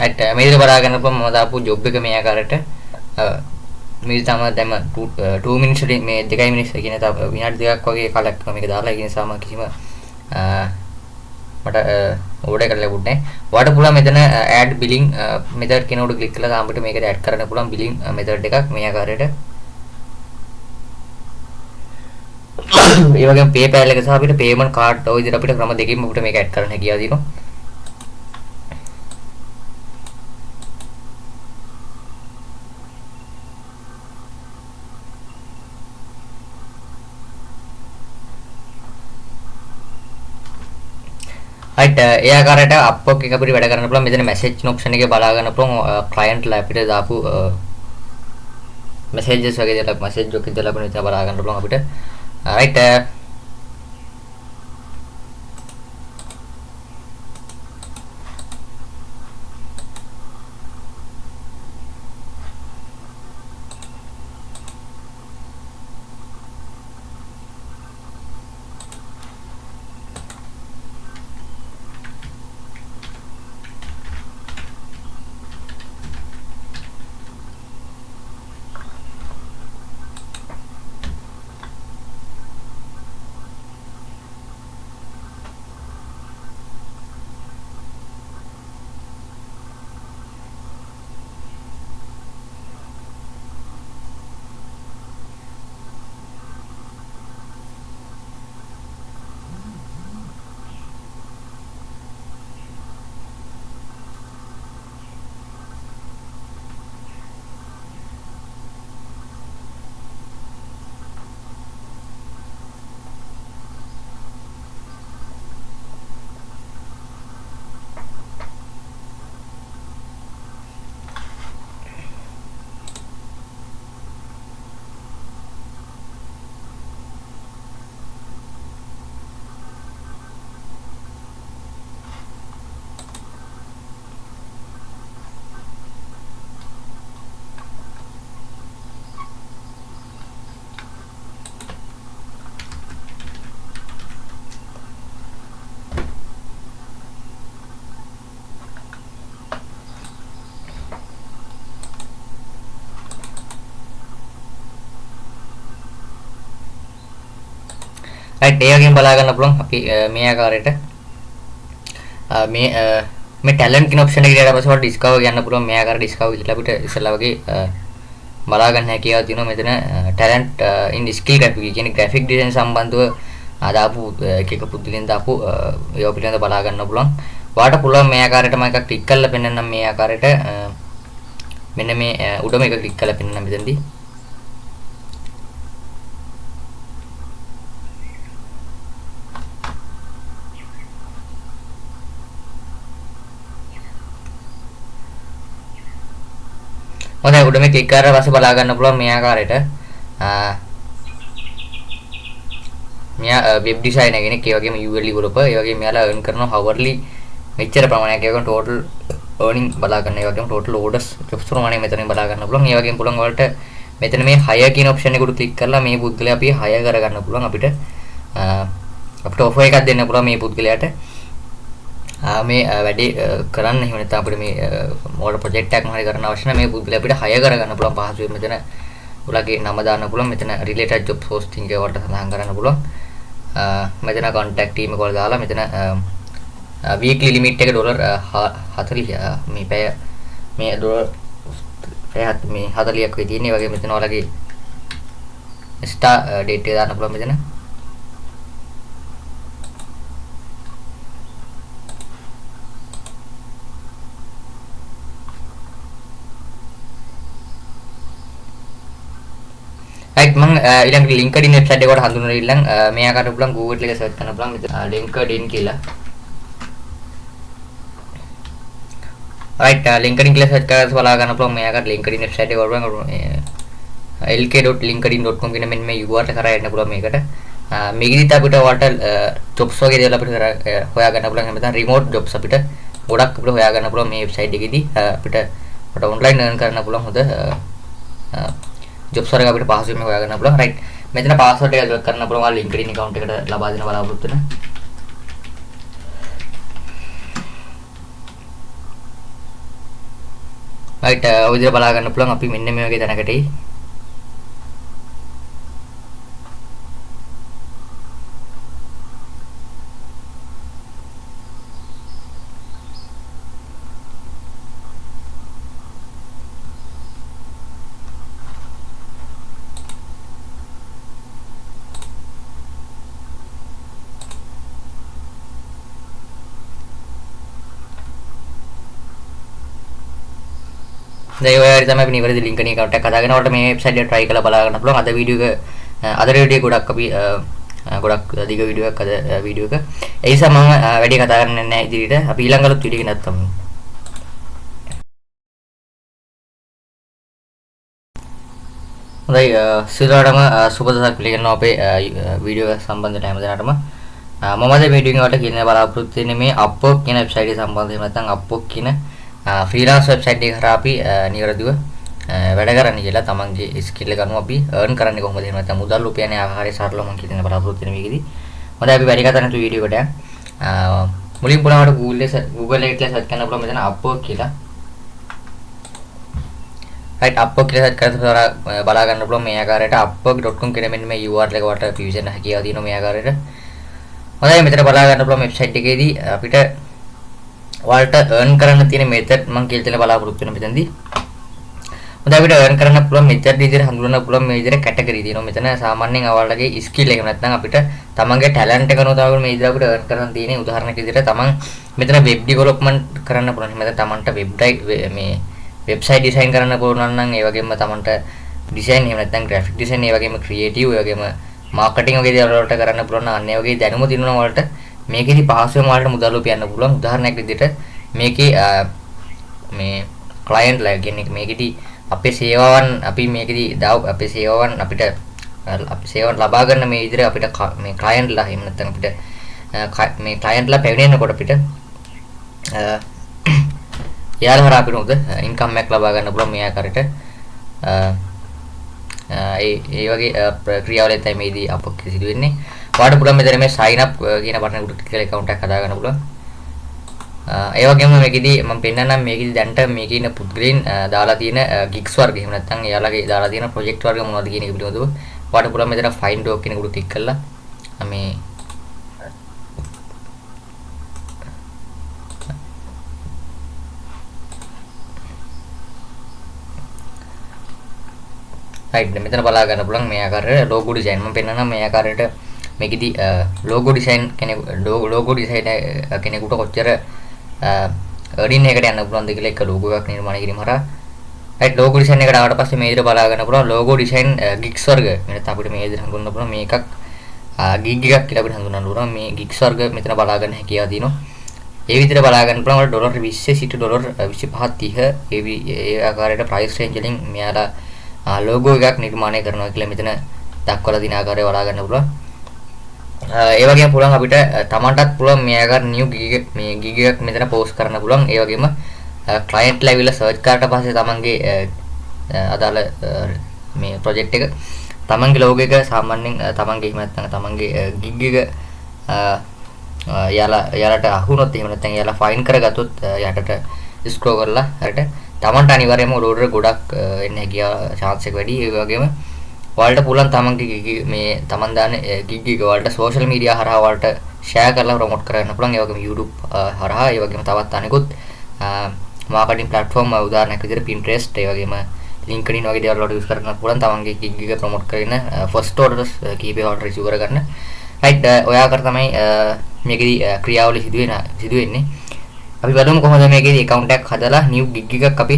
right මේ විදිහට බලා ගන්නකොට මම දාපු ජොබ් එක මේ ආකාරයට මේ තමයි දැන් 2 minutes වලින් මේ 2 minutes කියන තව විනාඩි දෙකක් වගේ කාලයක් මේක දාලා ඒ නිසා මම කිසිම මට ඕඩර් කරලා ලැබුණේ නැහැ. ඔයාලට පුළුවන් මෙතන add billing method කියන උඩ ක්ලික් කරලා සාම්පිට මේකට add කරන්න පුළුවන් billing method එකක් මේ ආකාරයට. ඒ වගේම PayPal එක සහ අපිට payment card ඔය විදිහට අපිට ක්‍රම දෙකකින්ම අපිට මේක add කරන්න හැකියාව තියෙනවා. right ඒ ආකාරයට Upwork එක අපිට වැඩ කරන්න පුළුවන්. මෙතන message option එකේ බලා ගන්න පුළුවන් client ලා අපිට දාපු messages වගේ දේවල් message එකක් ඉදලා අපිට බලා ගන්න පුළුවන් අපිට. right right ඒ වගේම බලා ගන්න පුළුවන් අපි මේ ආකාරයට මේ talent කියන option එකට ඊට පස්සේ discover ගන්න පුළුවන් මේ ආකාර discover කියලා අපිට ඉස්සෙල්ලා වගේ බලා ගන්න හැකියාව තියෙනවා මෙතන talent in skill graphic කියන්නේ graphic design සම්බන්ධව දාපු එක එක පුදුලින් දාපු ඒවා පිළිබඳව බලා ගන්න පුළුවන්. ඔයාලට පුළුවන් මේ ආකාරයට මම එකක් ක්ලික් කරලා පෙන්නන්නම් මේ ආකාරයට මෙන්න මේ උඩම එක ක්ලික් කරලා පෙන්නන්නම් මෙතනදී. හොඳයි උඩ මේ ක්ලික් කරලා පස්සේ බලා ගන්න පුළුවන් මේ ආකාරයට මෙයා වෙබ් ඩිසයිනර් කෙනෙක් ඒ වගේම UL developer ඒ වගේම මෙයාලා earn කරනවා hourly මෙච්චර ප්‍රමාණයක් ඒක total earning බලා ගන්න. ඒ වගේම total orders jobs ප්‍රමාණය මෙතනින් බලා ගන්න පුළුවන්. ඒ වගේම පුළුවන් ඔයාලට මෙතන මේ hire කියන option එකට ක්ලික් කරලා මේ පුද්ගලයා අපි hire කරගන්න පුළුවන්. අපිට offer එකක් දෙන්න පුළුවන් මේ පුද්ගලයාට. මේ වැඩි කරන්න එහෙම නැත්නම් අපිට මේ මොකද ප්‍රොජෙක්ට් එකක් මොහරි කරන්න අවශ්‍ය නැහැ. මේ පුද්ගලයා අපිට hire කරගන්න පුළුවන් පහසුවෙන්. මෙතන ඔයාලගේ නම දාන්න පුළුවන්. මෙතන related job posting එක වලට සඳහන් කරන්න පුළුවන්. මෙතන contact team එක වල දාලා මෙතන weekly limit එක $40 මේ පැය මේ මේ 40ක් වෙයි තියෙන්නේ. වගේ මෙතන ඔයාලගේ start date එක දාන්න පුළුවන් මෙතන. right මම ඊළඟ LinkedIn website එකට හඳුන්වලා ඉල්ලන් මේ ආකාරයට පුළුවන් Google එකේ search කරන්න පුළුවන් මෙතන LinkedIn කියලා. right LinkedIn කියලා search කරලා බලා ගන්න පුළුවන් මේ ආකාරයට LinkedIn website එක වරුවන් lk.linkedin.com කියන මෙන්න මේ URL කරා යන්න පුළුවන් මේකට. මේකෙදිත් අපිට ඔයාලට jobs වගේ දේවල් අපිට හොයා ගන්න පුළුවන්. එහෙම නැත්නම් remote jobs අපිට ගොඩක් අපිට හොයා ගන්න පුළුවන් මේ website එකේදී. අපිට online earn කරන්න පුළුවන් හොඳ jobs වල අපිට පහසුවෙන්ම හොයා ගන්න පුළුවන්. right මෙතන password එක ඇතුලත් කරන්න පුළුවන් LinkedIn account එකට ලබා දෙන බලාපොරොත්තු වෙන. right ඔය විදිහට බලා ගන්න පුළුවන් අපි මෙන්න මේ වගේ තැනකටයි. දැන් ඔය හරි තමයි අපි නිවැරදි LinkedIn account එකක් හදාගෙන ඔයාලට මේ website එක try කරලා බලා ගන්න පුළුවන්. අද වීඩියෝ එක ගොඩක් අපි ගොඩක් දිග වීඩියෝ එකක් අද වීඩියෝ එක. ඒ නිසා මම වැඩි කතා කරන්නේ නැහැ ඉදිරියට. අපි ඊළඟ අලුත් වීඩියෝ එකක් නැත්තම්. හොඳයි සියලුටම සුබ දවසක් පිළිගන්නවා අපේ වීඩියෝ එක සම්බන්ධව හැම දිනකටම. මම අද වීඩියෝ එකට කියන බලාපොරොත්තු වෙන්නේ මේ Upwork කියන website එක සම්බන්ධව නැත්නම් Upwork කියන freelance website එක කරා අපි නිවැරදිව වැඩ කරන්න කියලා තමන්ගේ skill එක අනුව අපි earn කරන්නේ කොහොමද එහෙම නැත්නම් මුදල් උපයන්නේ ආකාරය සරලව මම කියන බලාපොරොත්තු වෙන මේකෙදි. හොඳයි අපි වැඩි කතා නැතුව වීඩියෝ එකට යන්න. මුලින් පුරාවට Google එකේ search කරන්න පුළුවන් මෙතන Upwork කියලා. right Upwork කියලා search කරලා බලා ගන්න පුළුවන් මේ ආකාරයට upwork.com කියන මෙන්න මේ URL එක වට fusion හැකියාව තියෙනවා මේ ආකාරයට. හොඳයි මෙතන බලා ගන්න පුළුවන් website එකේදී අපිට ඔයාලට earn කරන්න තියෙන method මම කියලා දෙන්න බලාපොරොත්තු වෙන මෙතනදී. හොඳයි අපිට earn කරන්න පුළුවන් method විදිහට හඳුනන්න පුළුවන් මේ විදිහට category තියෙනවා. මෙතන සාමාන්‍යයෙන් ඔයාලගේ skill එක නැත්නම් අපිට තමන්ගේ talent එක අනුව තමයි මේ විදිහට අපිට earn කරන්න තියෙන්නේ. උදාහරණයක් විදිහට තමන් මෙතන web development කරන්න පුළුවන්. මෙතන තමන්ට මේ website design කරන්න පුළුවන් නම් ඒ වගේම තමන්ට design එහෙම නැත්නම් graphic design ඒ වගේම creative ඒ වගේම marketing වගේ දේවල් වලට කරන්න පුළුවන් නම් අන්න ඒ වගේ දැනුම තියෙනවා වලට මේකෙදි පහසුවෙන් ඔයාලට මුදල් උපයන්න පුළුවන්. උදාහරණයක් විදිහට මේකේ මේ client ලා කියන්නේ මේකෙදි අපේ සේවාවන් අපි මේකෙදි අපේ සේවාවන් අපිට අපි සේවාවන් ලබා ගන්න මේ විදිහට අපිට මේ client ලා එහෙම නැත්නම් අපිට මේ client ලා පැමිණෙනකොට අපිට යාළුවා හරහා අපිට උද income එකක් ලබා ගන්න පුළුවන් මේ ආකාරයට. ඒ වගේ ක්‍රියාවලිය තමයි මේදී අපොක් සිදු වෙන්නේ. ඔයාලට පුළුවන් මෙතන මේ sign up කියන බටන් එකට ක්ලික් කරලා account එකක් හදා ගන්න පුළුවන්. ඒ වගේම මේකෙදි මම පෙන්නන්නම් මේකෙදි දැන්ට මේකේ ඉන්න පුද්ගලයන් දාලා තියෙන gigs වර්ග එහෙම නැත්නම් එයාලගේ දාලා තියෙන project වර්ග මොනවද කියන එක පිළිබඳව ඔයාලට පුළුවන් මෙතන find doc කියන එකට ක්ලික් කරලා මේ right මෙතන බලා ගන්න පුළුවන් මේ ආකාරයට logo design මම පෙන්නන්නම් මේ ආකාරයට මේකෙදි logo design කෙනෙකුට කොච්චර earning එකකට යන්න පුළුවන්ද කියලා එක logo එකක් නිර්මාණය කිරීම හරහා right logo design එකට ආවට පස්සේ මේ විදිහට බලා ගන්න පුළුවන් logo design gigs වර්ග වෙනත් අපිට මේ විදිහට හඳුන්වන්න පුළුවන් මේකක් gig එකක් කියලා අපිට හඳුන්වන්න පුළුවන් මේ gigs වර්ග මෙතන බලා ගන්න හැකියාව තියෙනවා. ඒ විදිහට බලා ගන්න පුළුවන් $20 සිට $25.30 ඒ ආකාරයට price range වලින් මෙයාලා logo එකක් නිර්මාණය කරනවා කියලා මෙතන දක්වලා දින ආකාරය බලා ගන්න පුළුවන්. ඒ වගේම පුළුවන් අපිට තමන්ටත් පුළුවන් මේ ආකාර new gig එකක් මෙතන post කරන්න පුළුවන්. ඒ වගේම ක්ලයන්ට් ලැබිලා සර්ච් කරාට පස්සේ තමන්ගේ අදාළ මේ ප්‍රොජෙක්ට් එක තමන්ගේ ලෝගෝ එක සාමාන්‍යයෙන් තමන්ගේ එහෙම නැත්නම් තමන්ගේ ගිග් එක යාලට අහුනොත් එහෙම නැත්නම් යාලා ෆයින් කරගත්තොත් යටට ස්ක්‍රෝල් කරලා හරියට තමන්ට අනිවාර්යයෙන්ම ඕඩර් ගොඩක් එන්න හැකියාව chance එක වැඩි. ඒ වගේම ඔයාලට පුළුවන් තමන්ගේ මේ තමන් දාන ගිග් එක වලට සෝෂල් මීඩියා හරහා ඔයාලට ෂෙයා කරලා ප්‍රොමෝට් කරන්න පුළුවන්. ඒ වගේම YouTube හරහා ඒ වගේම තවත් අනෙකුත් මාකටිං ප්ලැට්ෆෝම් උදාහරණයක් විදිහට Pinterest ඒ වගේම LinkedIn වගේ දේවල් වලට යූස් කරන්න පුළුවන් තමන්ගේ ගිග් එක ප්‍රොමෝට් කරගෙන ෆස්ට් ඕඩර්ස් කීපේ ඔයාලට රිසීව් කරගන්න. රයිට් ඔය ආකාර තමයි මේකෙදි ක්‍රියාවලිය සිදුවෙන්නේ. අපි බලමු කොහොමද මේකෙදි account එකක් හදලා new gig එකක් අපි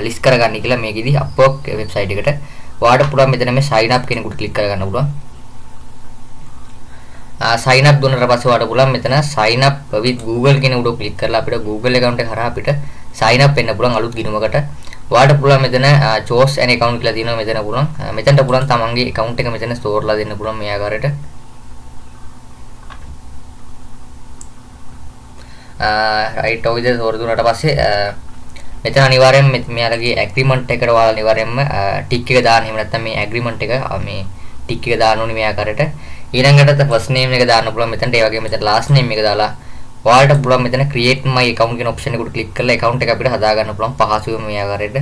list කරගන්නේ කියලා. මේකෙදි Upwork website එකට ඔයාලට පුළුවන් මෙතන මේ sign up කෙනෙකුට click කරගන්න පුළුවන්. sign up දුන්නාට පස්සේ ඔයාලට පුළුවන් මෙතන sign up with Google කියන උඩ click කරලා අපිට Google account එක හරහා අපිට sign up වෙන්න පුළුවන් අලුත් ගිණුමකට. ඔයාලට පුළුවන් මෙතන choose an account කියලා තියෙනවා. මෙතන පුළුවන් මෙතනට පුළුවන් තමන්ගේ account එක මෙතන store කරලා දෙන්න පුළුවන් මේ ආකාරයට. right ඔය විදිහට store දුන්නාට පස්සේ මෙතන අනිවාර්යයෙන් මෙයාලගේ ඇග්‍රීමන්ට් එකට ඔයාලා අනිවාර්යයෙන්ම ටික් එක දාන්න. එහෙම නැත්නම් මේ ඇග්‍රීමන්ට් එක මේ ටික් එක දාන්න ඕනේ මේ ආකාරයට. ඊළඟට ෆස්ට් නේම් එක දාන්න පුළුවන් මෙතනට. ඒ වගේම මෙතන ලාස්ට් නේම් එක දාලා ඔයාලට පුළුවන් මෙතන create my account කියන ඔප්ෂන් එකට ක්ලික් කරලා account එක අපිට හදා ගන්න පුළුවන් පහසුවෙන් මේ ආකාරයට.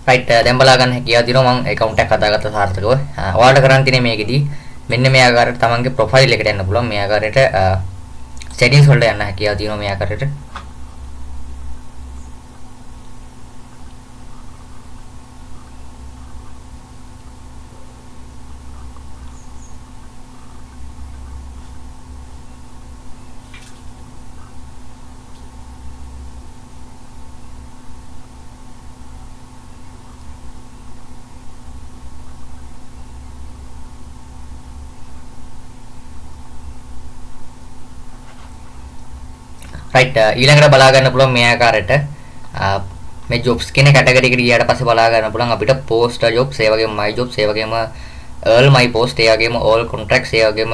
right දැන් බලා ගන්න හැකියාව දිනවා මම account එකක් හදාගත්ත සාර්ථකව. ඔයාලට කරන්න තියෙන්නේ මේකෙදි මෙන්න මේ ආකාරයට තමන්ගේ profile එකට යන්න පුළුවන්. මේ ආකාරයට settings වලට යන්න හැකියාව දිනවා මේ ආකාරයට. right ඊළඟට බලා ගන්න පුළුවන් මේ ආකාරයට මේ jobs කියන කැටගරි එකට ගියාට පස්සේ බලා ගන්න පුළුවන් අපිට post jobs ඒ වගේම my jobs ඒ වගේම all my post ඒ වගේම all contracts ඒ වගේම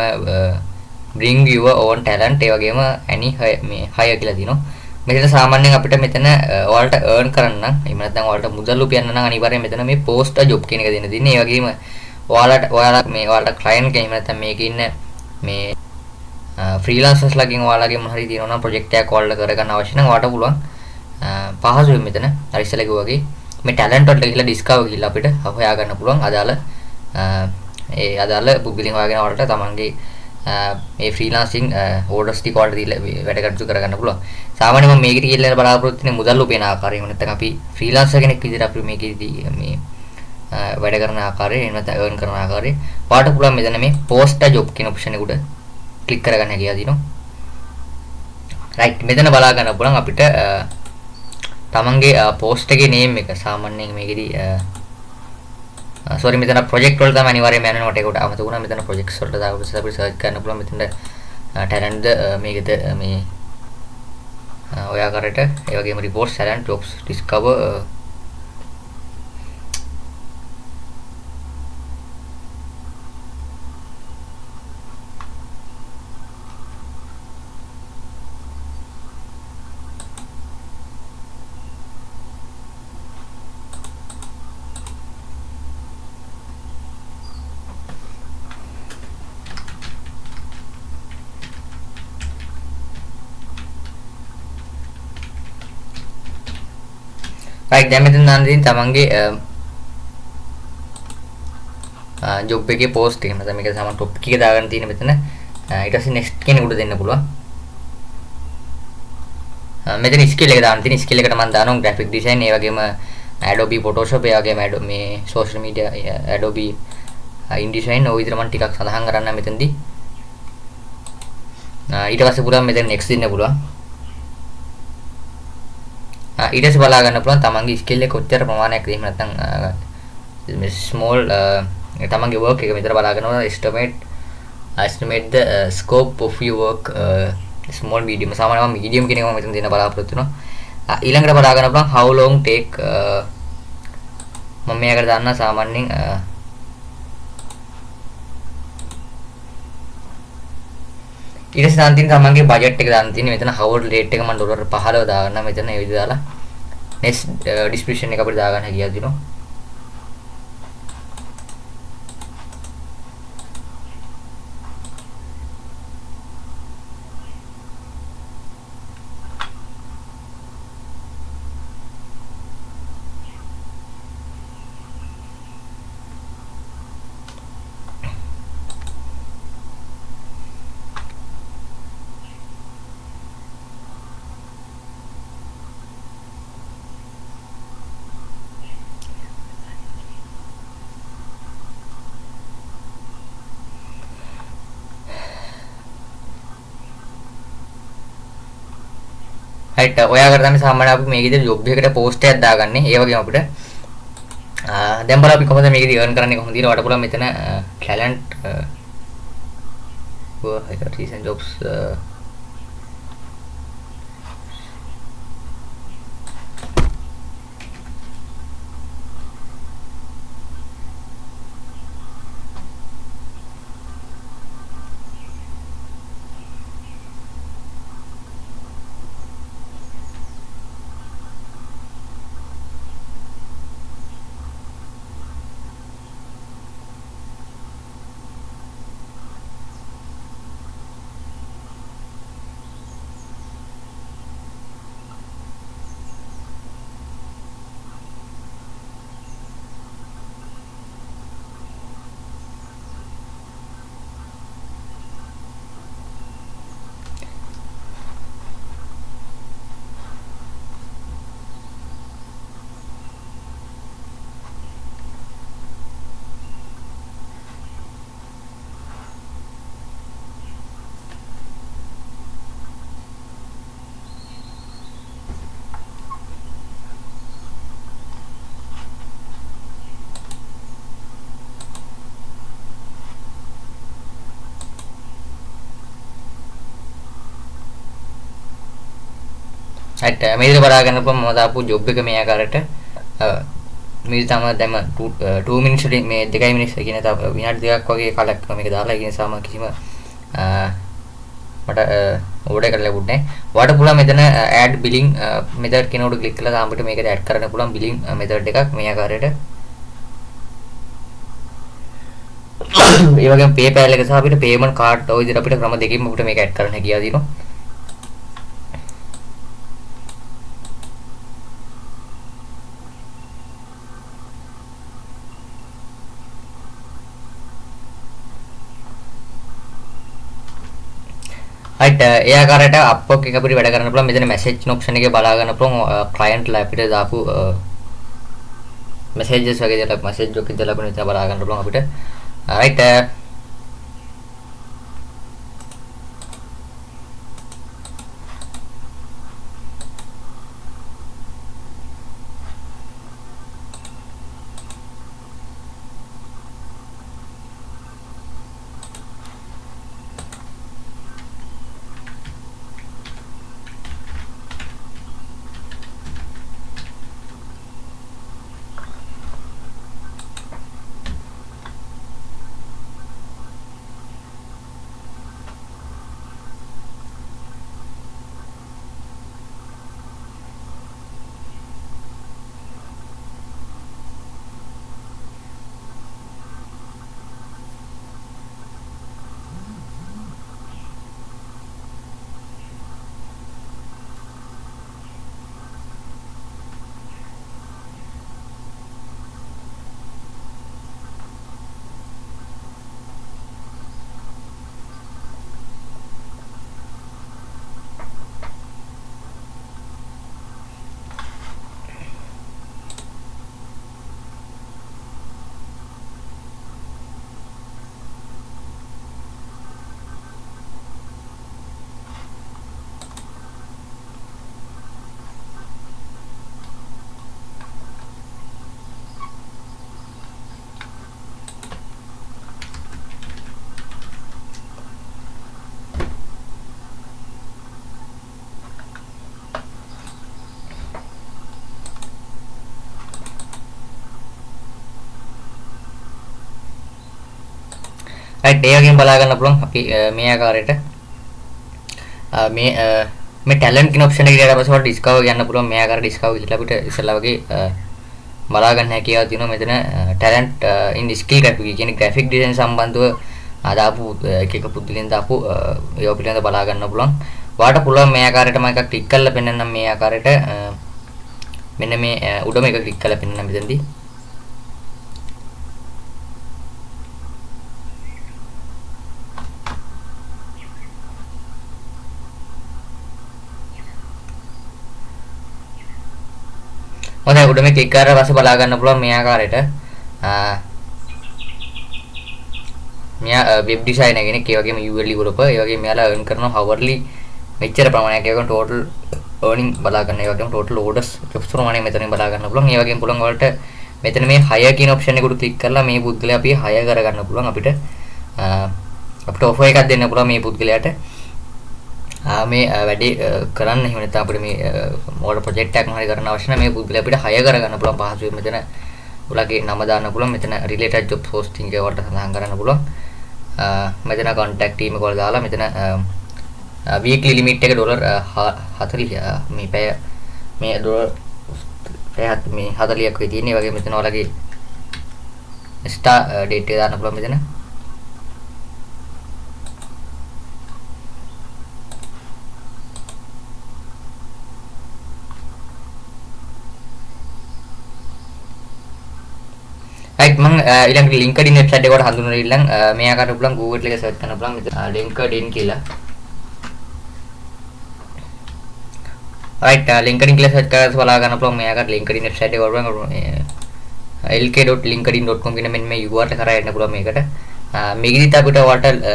bring your own talent ඒ වගේම any මේ hire කියලා දිනවා. මෙතන සාමාන්‍යයෙන් අපිට මෙතන ඔයාලට earn කරන්න නම් එහෙම නැත්නම් ඔයාලට මුදල් උපයන්න නම් අනිවාර්යයෙන් මෙතන මේ post job කියන එක දෙන්න දෙන්නේ. ඒ වගේම ඔයාලට client කෙනෙක් එහෙම නැත්නම් මේකේ ඉන්න මේ freelancers ලගෙන් ඔයාලගේ මොන හරි තියෙනවා නම් project එකක් ඔයාලට කරගන්න අවශ්‍ය නම් ඔයාලට පුළුවන් පහසුවෙන් මෙතන අර ඉස්සෙල්ලා කිව්වා වගේ මේ talent වලට ගිහලා discover ගිහලා අපිට හොයා ගන්න පුළුවන් අදාළ පුද්ගලයන් හොයාගෙන ඔයාලට තමන්ගේ මේ freelancing orders ටික ඔයාලට දීලා වැඩ කටයුතු කරගන්න පුළුවන්. සාමාන්‍යයෙන් මම මේකට කියලා බලාපොරොත්තු වෙන්නේ මුදල් උපයන ආකාරය. එහෙම නැත්නම් අපි freelancer කෙනෙක් විදිහට අපි මේකේදී මේ වැඩ කරන ආකාරය එහෙම නැත්නම් earn කරන ආකාරය ඔයාලට පුළුවන් මෙතන මේ post job කියන option එක උඩ ක්ලික් කරගන්න හැකියාව දිනවා. right මෙතන බලා ගන්න පුළුවන් අපිට තමන්ගේ post එකේ name එක සාමාන්‍යයෙන් මේකෙදි sorry මෙතන project වල තමයි අනිවාර්යයෙන්ම යන්න ඕනේ. ඒකට අමතක වුණා මෙතන projects වලට දාලා අපිට search කරන්න පුළුවන් මෙතන talent මේකද මේ ඔය ආකාරයට ඒ වගේම reports talent jobs discover right දැන් මෙතන දාන්න තියෙන තමන්ගේ job එකේ post එක මත මේක සමහර topic එක දාගන්න තියෙන මෙතන ඊට පස්සේ next කියන උඩ දෙන්න පුළුවන්. මෙතන ස්කිල් එක දාන්න තියෙන ස්කිල් එකට මම දානවා graphic design ඒ වගේම Adobe Photoshop ඒ වගේම මේ social media Adobe InDesign ඔය විදිහට මම ටිකක් සඳහන් කරන්න මෙතනදී ඊට පස්සේ පුළුවන් මෙතන next දෙන්න පුළුවන් ඊට පස්සේ බලා ගන්න පුළුවන් තමන්ගේ ස්කිල් එක කොච්චර ප්‍රමාණයක් එහෙම නැත්නම් small තමන්ගේ work එක මෙතන බලා ගන්නවා estimate the scope of your work small medium සාමාන්‍යයෙන් medium කියන එක මම මෙතන දෙන්න බලාපොරොත්තු වෙනවා ඊළඟට බලා ගන්න පුළුවන් how long take මම මේකට දාන්න සාමාන්‍යයෙන් ඊට පස්සේ දාන්න තියෙන තමන්ගේ බජට් එක දාන්න තියෙන්නේ මෙතන hour rate එක මම ඩොලර් 15 දාගන්න මෙතන ඒ විදිහට දාලා next description එක අපිට දාගන්න හැකියාව දෙනවා right ඔයාකට තමයි සාමාන්‍යයෙන් අපි මේක විදිහට job එකකට post එකක් දාගන්නේ ඒ වගේම අපිට දැන් බලන්න අපි කොහොමද මේකදී earn කරන්නේ කොහොමද කියලා වඩ පුළුවන් මෙතන talent recent jobs right මේ විදිහට බලා ගන්නකොට මම දාපු job එක මේ ආකාරයට මේ තමයි දැන් 2 minutes වලින් මේ 2 minutes කියන තව විනාඩි දෙකක් වගේ කාලයක් මේක දාලා ඒ නිසා මම කිසිම මට ඕඩර් එකක් ලැබුණේ නැහැ. ඔයාලට පුළුවන් මෙතන add billing method කෙනෙකුට ක්ලික් කරලා තාමට මේකට add කරන්න පුළුවන් billing method එකක් මේ ආකාරයට. ඒ වගේම PayPal එක සහ අපිට payment card ඔය විදිහට අපිට ක්‍රම දෙකකින් අපිට මේක add කරන්න හැකියාව තියෙනවා. right ඒ ආකාරයට Upwork එක අපිට වැඩ කරන්න පුළුවන් මෙතන message option එකේ බලා ගන්න පුළුවන් client ලා අපිට දාපු messages වගේ දේවල් message එකක් ඉදලා අපිට මෙතන බලා ගන්න පුළුවන් අපිට right රයිට් ඒ වගේම බලා ගන්න පුළුවන් අපි මේ ආකාරයට මේ ටැලන්ට් කියන ඔප්ෂන් එක ගියාට පස්සේ ඔයාලට ඩිස්කවර් ගන්න පුළුවන් මේ ආකාරයට ඩිස්කවර් කියලා අපිට ඉස්සෙල්ලා වගේ බලා ගන්න හැකියාව තියෙනවා මෙතන ටැලන්ට් ඉන් ස්කිල් ග්‍රැෆික් කියන්නේ ග්‍රැෆික් ඩිසයින් සම්බන්ධව දාපු එක එක පුද්ගලයන් දාපු ඒවා පිළිබඳව බලා ගන්න පුළුවන්. ඔයාලට පුළුවන් මේ ආකාරයට මම එකක් ක්ලික් කරලා පෙන්නන්නම් මේ ආකාරයට මෙන්න මේ උඩම එක ක්ලික් කරලා පෙන්නන්න මෙතනදී. හොඳයි උඩ මේ ක්ලික් කරලා පස්සේ බලා ගන්න පුළුවන් මේ ආකාරයට මෙයා වෙබ් ඩිසයිනර් කෙනෙක් ඒ වගේම UL developer ඒ වගේම මෙයාලා earn කරනවා hourly මෙච්චර ප්‍රමාණයක් ඒ වගේම total earning බලා ගන්න ඒ වගේම total orders jobs ප්‍රමාණය මෙතනින් බලා ගන්න පුළුවන් ඒ වගේම පුළුවන් වලට මෙතන මේ hire කියන option එක උඩ ක්ලික් කරලා මේ පුද්ගලයා අපි hire කර ගන්න පුළුවන් අපිට offer එකක් දෙන්න පුළුවන් මේ පුද්ගලයාට මේ වැඩි කරන්න එහෙම නැත්නම් අපිට මේ මොකද ප්‍රොජෙක්ට් එකක් මොහරි කරන්න අවශ්‍ය නැහැ මේ පුද්ගලයා අපිට hire කර ගන්න පුළුවන් පහසුවෙන් මෙතන ඔයාලගේ නම දාන්න පුළුවන් මෙතන related job posting එක වලට සඳහන් කරන්න පුළුවන් මෙතන contact team එක වල දාලා මෙතන weekly limit එක $40 මේ පැය මේ මේ 40ක් වෙයි තියෙන්නේ. ඒ වගේ මෙතන ඔයාලගේ start date එක දාන්න පුළුවන් මෙතන. right මම ඊළඟට LinkedIn website එකට හඳුන්වලා ඉල්ලන් මේ ආකාරයට පුළුවන් Google එකේ search කරන්න පුළුවන් මෙතන LinkedIn කියලා. right LinkedIn කියලා search කරලා බලා ගන්න පුළුවන් මේ ආකාරයට LinkedIn website එක වරුවන් lk.linkedin.com කියන මෙන්න මේ URL කරා යන්න පුළුවන් මේකට. මේකෙදිත් අපිට ඔයාලට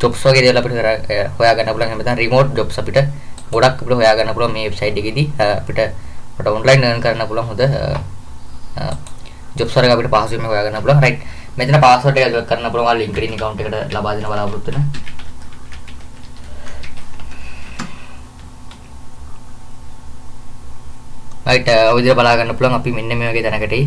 jobs වගේ දේවල් අපිට හොයා ගන්න පුළුවන්. එහෙම නැත්නම් remote jobs අපිට ගොඩක් අපිට හොයා ගන්න පුළුවන් මේ website එකේදී අපිට online earn කරන්න පුළුවන් හොඳ jobs වල අපිට පහසුවෙන්ම හොයා ගන්න පුළුවන්. right මෙතන password එක ගන්න කරන්න පුළුවන් LinkedIn account එකට ලබා දෙන බලාපොරොත්තු වෙන. right ඔය විදිහට බලා ගන්න පුළුවන් අපි මෙන්න මේ වගේ තැනකටයි.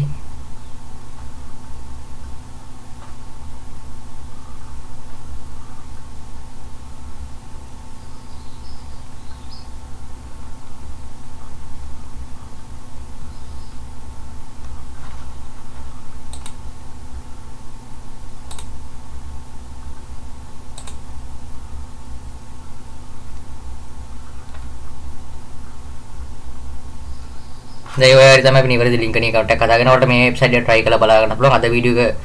දැන් ඔය හරි තමයි අපි නිවැරදි link එකේ account එකක් හදාගෙන ඔයාලට මේ website එක try කරලා බලා ගන්න පුළුවන්. අද වීඩියෝ එක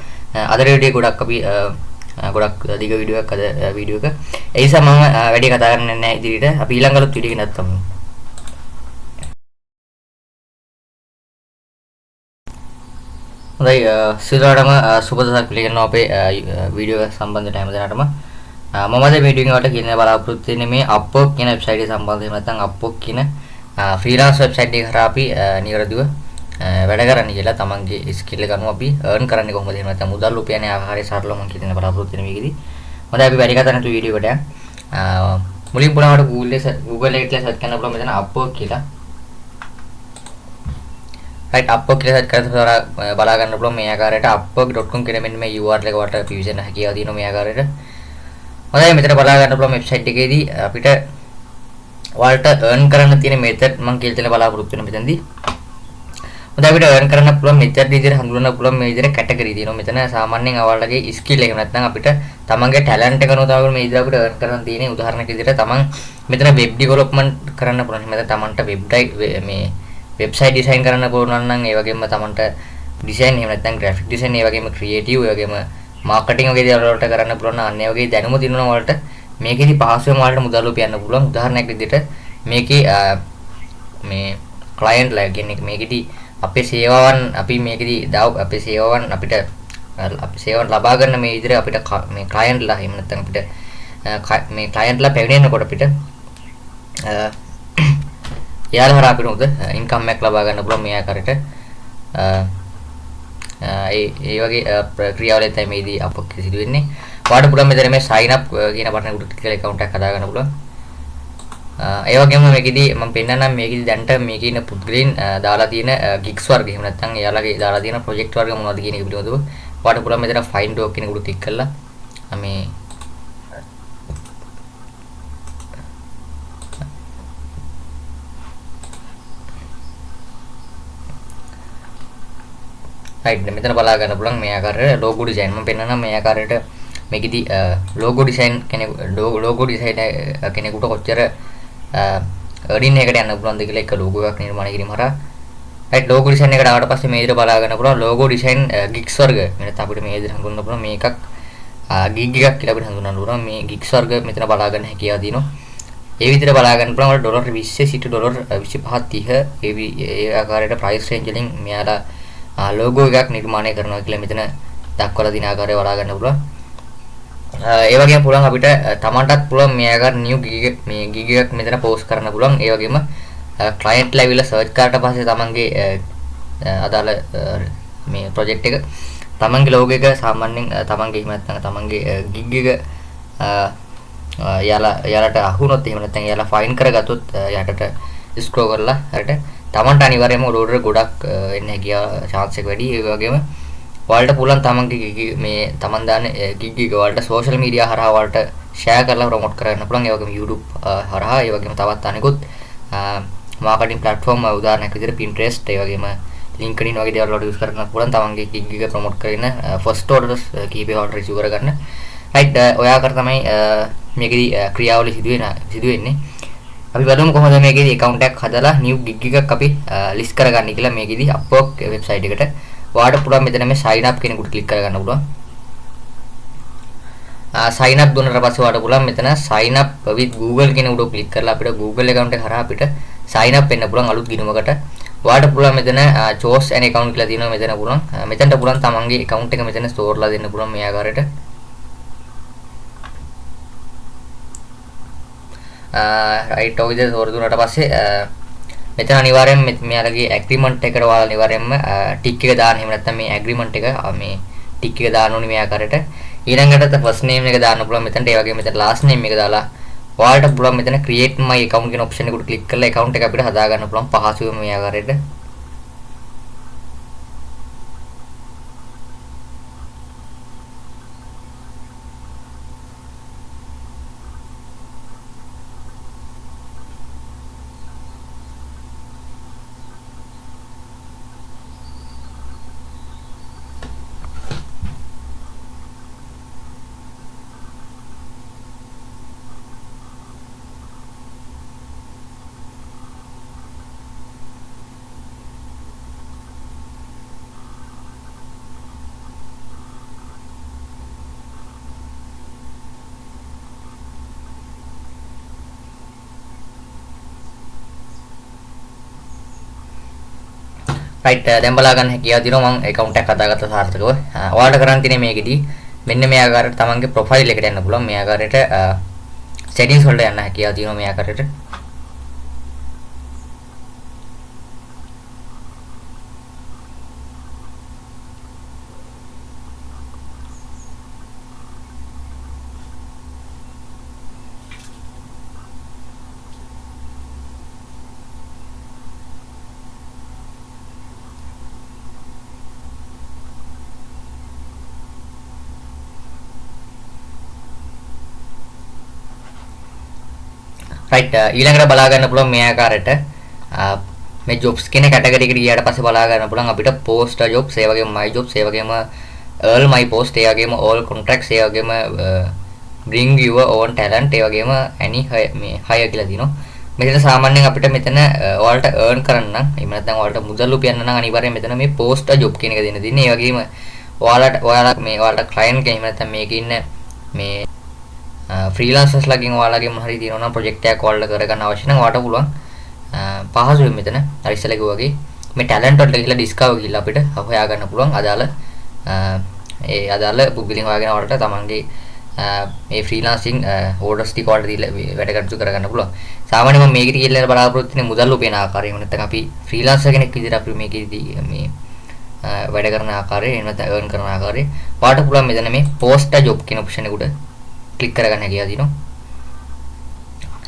අද වීඩියෝ ගොඩක් අපි ගොඩක් දිග වීඩියෝ එකක් අද වීඩියෝ එක. ඒ නිසා මම වැඩි කතා කරන්නේ නැහැ ඉදිරියට. අපි ඊළඟට වීඩියෝ එකක් නැත්තම්. හොඳයි සියලුටම සුබ දවසක් පිළිගන්නවා අපේ වීඩියෝ එක සම්බන්ධව හැම දිනකටම. මම අද වීඩියෝ එකකට කියන බලාපොරොත්තු වෙන්නේ මේ Upwork කියන website එක සම්බන්ධව නැත්නම් Upwork කියන freelance website එක කරා අපි නිවැරදිව වැඩ කරන්න කියලා තමන්ගේ skill එක අනුව අපි earn කරන්නේ කොහොමද එහෙම නැත්නම් මුදල් උපයන ආකාරය සරලව මම කියන බලාපොරොත්තු වෙන මේකෙදි. හොඳයි අපි වැඩි කතා නැතුව වීඩියෝ එකට යන්න. මුලින් පුරාවට Google එකේ search කරන්න පුළුවන් මෙතන Upwork කියලා. right Upwork කියලා search කරලා බලා ගන්න පුළුවන් මේ ආකාරයට upwork.com කියන මෙන්න මේ URL එක වට විසින හැකියාව තියෙනවා මේ ආකාරයට. හොඳයි මෙතන බලා ගන්න පුළුවන් website එකේදී අපිට ඔයාලට earn කරන්න තියෙන method මම කියලා දෙන්න බලාපොරොත්තු වෙන මෙතනදී. හොඳයි අපිට earn කරන්න පුළුවන් method විදිහට හඳුනන්න පුළුවන් මේ විදිහට category තියෙනවා. මෙතන සාමාන්‍යයෙන් ඔයාලගේ skill එක නැත්නම් අපිට තමන්ගේ talent එක අනුව තමයි මේ විදිහට අපිට earn කරන්න තියෙන්නේ. උදාහරණයක් විදිහට තමන් මෙතන web development කරන්න පුළුවන්. මෙතන තමන්ට මේ website design කරන්න පුළුවන් නම් ඒ වගේම තමන්ට design එහෙම නැත්නම් graphic design ඒ වගේම creative ඒ වගේම marketing වගේ දේවල් වලට කරන්න පුළුවන් නම් අන්න ඒ වගේ දැනුම තියෙනවා වලට මේකෙදි පහසුවෙන් ඔයාලට මුදල් උපයන්න පුළුවන්. උදාහරණයක් විදිහට මේකේ මේ client ලා කියන්නේ මේකෙදි අපේ සේවාවන් අපි මේකෙදි අපේ සේවාවන් අපිට අපි සේවාවන් ලබා ගන්න මේ විදිහට අපිට මේ client ලා එහෙම නැත්නම් අපිට මේ client ලා පැමිණෙනකොට අපිට යාල හරහා අපිට උද income එකක් ලබා ගන්න පුළුවන් මේ ආකාරයට ඒ වගේ ක්‍රියාවලිය තමයි මේදී අපක් සිදු වෙන්නේ. ඔයාලට පුළුවන් මෙතන මේ sign up කියන බටන් එක උඩ ක්ලික් කරලා account එකක් හදා ගන්න පුළුවන්. ඒ වගේම මේකෙදි මම පෙන්නන්නම් මේකෙදි දැන්ට මේකේ ඉන්න පුද්ගලයන් දාලා තියෙන gigs වර්ග එහෙම නැත්නම් එයාලගේ දාලා තියෙන project වර්ග මොනවද කියන එක පිළිබඳව ඔයාලට පුළුවන් මෙතන find work කියන උඩ ක්ලික් කරලා මේ right මෙතන බලා ගන්න පුළුවන් මේ ආකාරයට logo design මම පෙන්නනවා මේ ආකාරයට මේකෙදි logo design logo design කෙනෙකුට කොච්චර earning එකකට යන්න පුළුවන්ද කියලා එක logo එකක් නිර්මාණය කිරීම හරහා right logo design එකට ආවට පස්සේ මේ විදිහට බලා ගන්න පුළුවන් logo design gigs වර්ග මෙන්න අපිට මේ විදිහට හඳුන්වන්න පුළුවන් මේකක් gig එකක් කියලා අපිට හඳුන්වන්න පුළුවන් මේ gigs වර්ග මෙතන බලා ගන්න හැකියාව තියෙනවා ඒ විදිහට බලා ගන්න පුළුවන් වල ඩොලර් 20 සිට ඩොලර් 25 30 ඒ ආකාරයට price range වලින් මෙයාලා logo එකක් නිර්මාණය කරනවා කියලා මෙතන දක්වලා දින ආකාරය බලා ගන්න පුළුවන් ඒ වගේම පුළුවන් අපිට තමන්ටත් පුළුවන් මේ ආකාර new gig එකක් මෙතන post කරන්න පුළුවන් ඒ වගේම client level search කරාට පස්සේ තමන්ගේ අදාළ මේ project එක තමන්ගේ logo එක සාමාන්‍යයෙන් තමන්ගේ එහෙම නැත්නම් තමන්ගේ gig එක යාලට අහුනොත් එහෙම නැත්නම් යාලා ෆයින් කරගත්තොත් යටට ස්ක්‍රෝල් කරලා හරියට තමන්ට අනිවාර්යයෙන්ම ඕඩර් ගොඩක් එන්න හැකියාව chance එක වැඩි ඒ වගේම ඔයාලට පුළුවන් තමන්ගේ මේ තමන් දාන gig එක ඔයාලට social media හරහා ඔයාලට share කරලා promote කරන්න පුළුවන් ඒ වගේම YouTube හරහා ඒ වගේම තවත් අනෙකුත් marketing platform උදාහරණයක් විදිහට Pinterest ඒ වගේම LinkedIn වගේ දේවල් වලට use කරන්න පුළුවන් තමන්ගේ gig එක promote කරගෙන first orders කීපේ ඔයාලට receive කරගන්න right ඔය ආකාර තමයි මේකෙදි ක්‍රියාවලිය සිදුවෙන්නේ අපි බලමු කොහොමද මේකෙදි account එකක් හදලා new gig එකක් අපි list කරගන්නේ කියලා මේකෙදි Upwork website එකට ඔයාලට පුළුවන් මෙතන මේ sign up කෙනෙකුට click කරගන්න පුළුවන් sign up දුන්නාට පස්සේ ඔයාලට පුළුවන් මෙතන sign up with Google කෙනෙකුට click කරලා අපිට Google account එක හරහා අපිට sign up වෙන්න පුළුවන් අලුත් ගිණුමකට ඔයාලට පුළුවන් මෙතන choose an account කියලා තියෙනවා මෙතන පුළුවන් මෙතනට පුළුවන් තමන්ගේ account එක මෙතන store ලා දෙන්න පුළුවන් මේ ආකාරයට right ඔය විදිහට store දුන්නාට පස්සේ මෙතන අනිවාර්යයෙන් මෙයාලගේ agreement එකට ඔයාලා අනිවාර්යයෙන්ම tick එක දාන්න එහෙම නැත්නම් මේ agreement එක මේ tick එක දාන්න ඕනේ මේ ආකාරයට ඊළඟට first name එක දාන්න පුළුවන් මෙතනට ඒ වගේම මෙතන last name එක දාලා ඔයාලට පුළුවන් මෙතන create my account කියන option එකට click කරලා account එක අපිට හදා ගන්න පුළුවන් පහසුවෙන් මේ ආකාරයට right දැන් බලා ගන්න හැකියාව තියෙනවා මම account එකක් හදාගත්ත සාර්ථකව ඔයාලට කරන්න තියෙන්නේ මේකෙදි මෙන්න මේ ආකාරයට තමන්ගේ profile එකට යන්න පුළුවන් මේ ආකාරයට settings වලට යන්න හැකියාව තියෙනවා මේ ආකාරයට right ඊළඟට බලා ගන්න පුළුවන් මේ ආකාරයට මේ jobs කියන කැටගරි එකට ගියාට පස්සේ බලා ගන්න පුළුවන් අපිට post jobs ඒ වගේම my jobs ඒ වගේම all my post ඒ වගේම all contracts ඒ වගේම bring your own talent ඒ වගේම any මේ hire කියලා දිනවා මෙතන සාමාන්‍යයෙන් අපිට මෙතන ඔයාලට earn කරන්න නම් එහෙම නැත්නම් ඔයාලට මුදල් උපයන්න නම් අනිවාර්යයෙන් මෙතන මේ post job කියන එක දෙන්න තියෙන්නේ ඒ වගේම ඔයාලට client කෙනෙක් එහෙම නැත්නම් මේකේ ඉන්න මේ freelancers ලගින් ඔයාලගේ මොන හරි තියෙනවා නම් project එකක් ඔයාලට කරගන්න අවශ්‍ය නම් ඔයාලට පුළුවන් පහසුවෙන් මෙතන අර ඉස්සෙල්ලා කිව්වා වගේ මේ talent වලට ගිහිල්ලා discover ගිහිල්ලා අපිට හොයා ගන්න පුළුවන් අදාළ පුද්ගලින් හොයාගෙන ඔයාලට තමන්ගේ මේ freelancing orders ටික ඔයාලට දීලා වැඩ කටයුතු කරගන්න පුළුවන් සාමාන්‍යයෙන් මම මේකට කියලා බලාපොරොත්තු වෙන්නේ මුදල් උපයන ආකාරය එහෙම නැත්නම් අපි freelancer කෙනෙක් විදිහට අපි මේකේදී මේ වැඩ කරන ආකාරය එහෙම නැත්නම් earn කරන ආකාරය ඔයාලට පුළුවන් මෙතන මේ post job කියන option එකට click කරගන්න හැකියාව තියෙනවා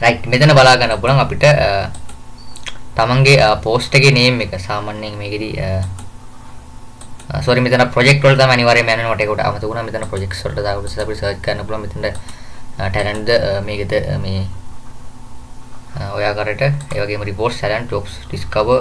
right මෙතන බලා ගන්න පුළුවන් අපිට තමන්ගේ post එකේ name එක සාමාන්‍යයෙන් මේකෙදි සෝරි මෙතන ප්‍රොජෙක්ට් වල තමයි අනිවාර්යයෙන්ම යන්නේ මට ඒකට අමතක වුණා මෙතන ප්‍රොජෙක්ට්ස් වලට දාපු නිසා අපිට සර්ච් කරන්න පුළුවන් මෙතන ටැලන්ට්ද මේකද මේ ඔය ආකාරයට ඒ වගේම රිපෝර්ට්ස් ටැලන්ට් ජොබ්ස් ඩිස්කවර්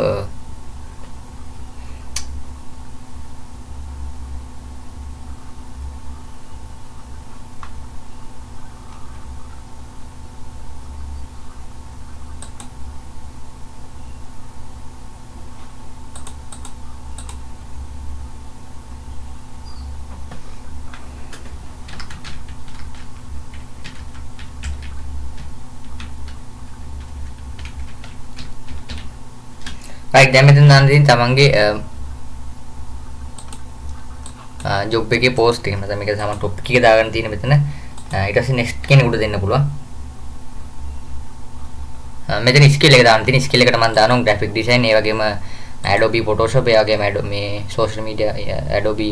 රයිට් දැන් මෙතන දාන්න තියෙන තමන්ගේ ජොබ් එකේ පෝස්ට් එක නැත්නම් මේක තමයි ටොපික් එක දාගන්න තියෙන මෙතන ඊට පස්සේ නෙක්ස්ට් කෙනෙකුට දෙන්න පුළුවන් මෙතන ස්කිල් එක දාන්න තියෙන ස්කිල් එකට මම දානවා ග්‍රැෆික් ඩිසයින් ඒ වගේම Adobe Photoshop ඒ වගේම මේ social media Adobe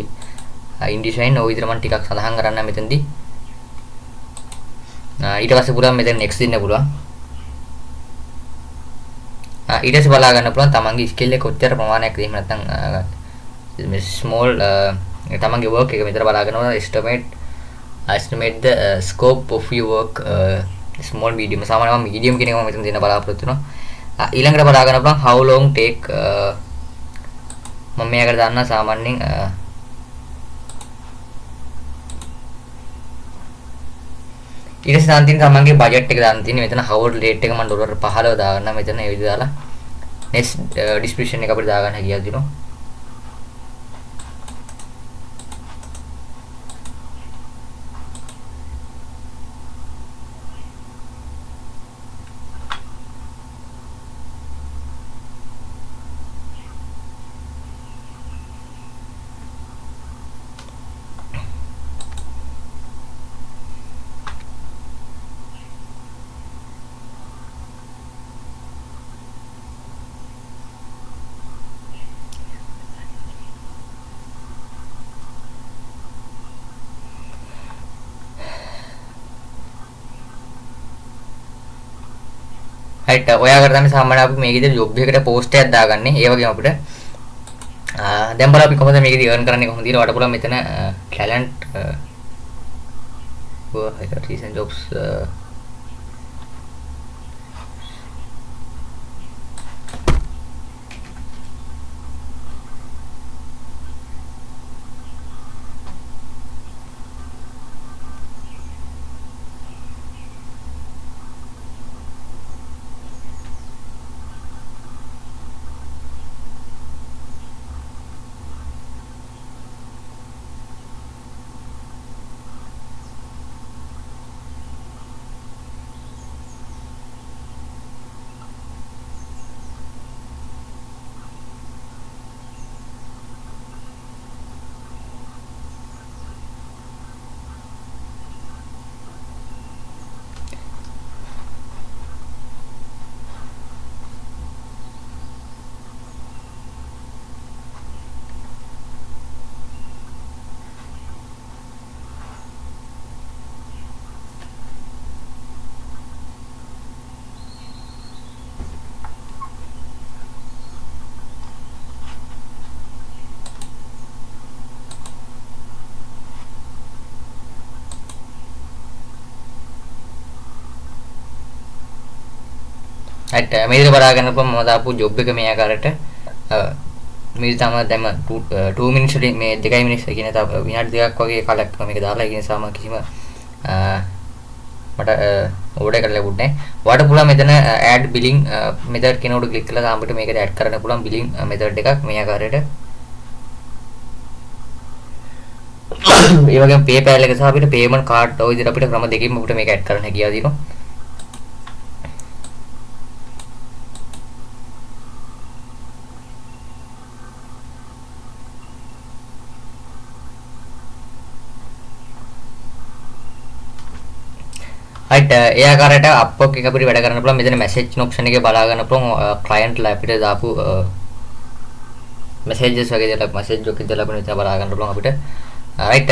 InDesign ඔය විදිහට මම ටිකක් සඳහන් කරන්න මෙතනදී ඊට පස්සේ පුළුවන් මෙතන next දෙන්න පුළුවන් ඊට පස්සේ බලා ගන්න පුළුවන් තමන්ගේ ස්කිල් එක කොච්චර ප්‍රමාණයක් එහෙම නැත්නම් small තමන්ගේ work එක මෙතන බලා ගන්නවා estimate the scope of your work small medium සාමාන්‍යයෙන් medium කියන එක මම මෙතන දෙන්න බලාපොරොත්තු වෙනවා ඊළඟට බලා ගන්න පුළුවන් how long take මම මේකට දාන්න සාමාන්‍යයෙන් ඊට පස්සේ දාන්න තියෙන තමන්ගේ බජට් එක දාන්න තියෙන්නේ මෙතන hourly rate එක මම ඩොලර් 15 දාගන්න මෙතන ඒ විදිහට දාලා next description එක අපිට දාගන්න හැකියාව දෙනවා right ඔයාකට තමයි සාමාන්‍යයෙන් අපි මේක විදිහට ජොබ් එකකට පෝස්ට් එකක් දාගන්නේ ඒ වගේම අපිට දැන් බලන්න අපි කොහොමද මේකදී earn කරන්නේ කොහොමද කියලා වඩ පුළුවන් මෙතන talent recent jobs right මේ විදිහට බලා ගන්නකොට මම දාපු ජොබ් එක මේ ආකාරයට මේ තමයි දැන් 2 minutes වලින් මේ 2 minutes කියන තව විනාඩි දෙකක් වගේ කාලයක් මේක දාලා ඒ නිසා මම කිසිම මට ඕඩර් කරලා ලැබුණේ නැහැ. ඔයාලට පුළුවන් මෙතන add billing method කෙනෙකුට ක්ලික් කරලා තාම පිට මේකට add කරන්න පුළුවන් billing method එකක් මේ ආකාරයට. ඒ වගේම PayPal එක සහ අපිට payment card ඔය විදිහට අපිට ක්‍රම දෙකකින් අපිට මේක add කරන්න හැකියාව තියෙනවා. right ඒ ආකාරයට Upwork එක අපිට වැඩ කරන්න පුළුවන් මෙතන message option එකේ බලා ගන්න පුළුවන් client ලා අපිට දාපු messages වගේ දේවල් message එකක් ඉදලා අපිට මෙතන බලා ගන්න පුළුවන් අපිට right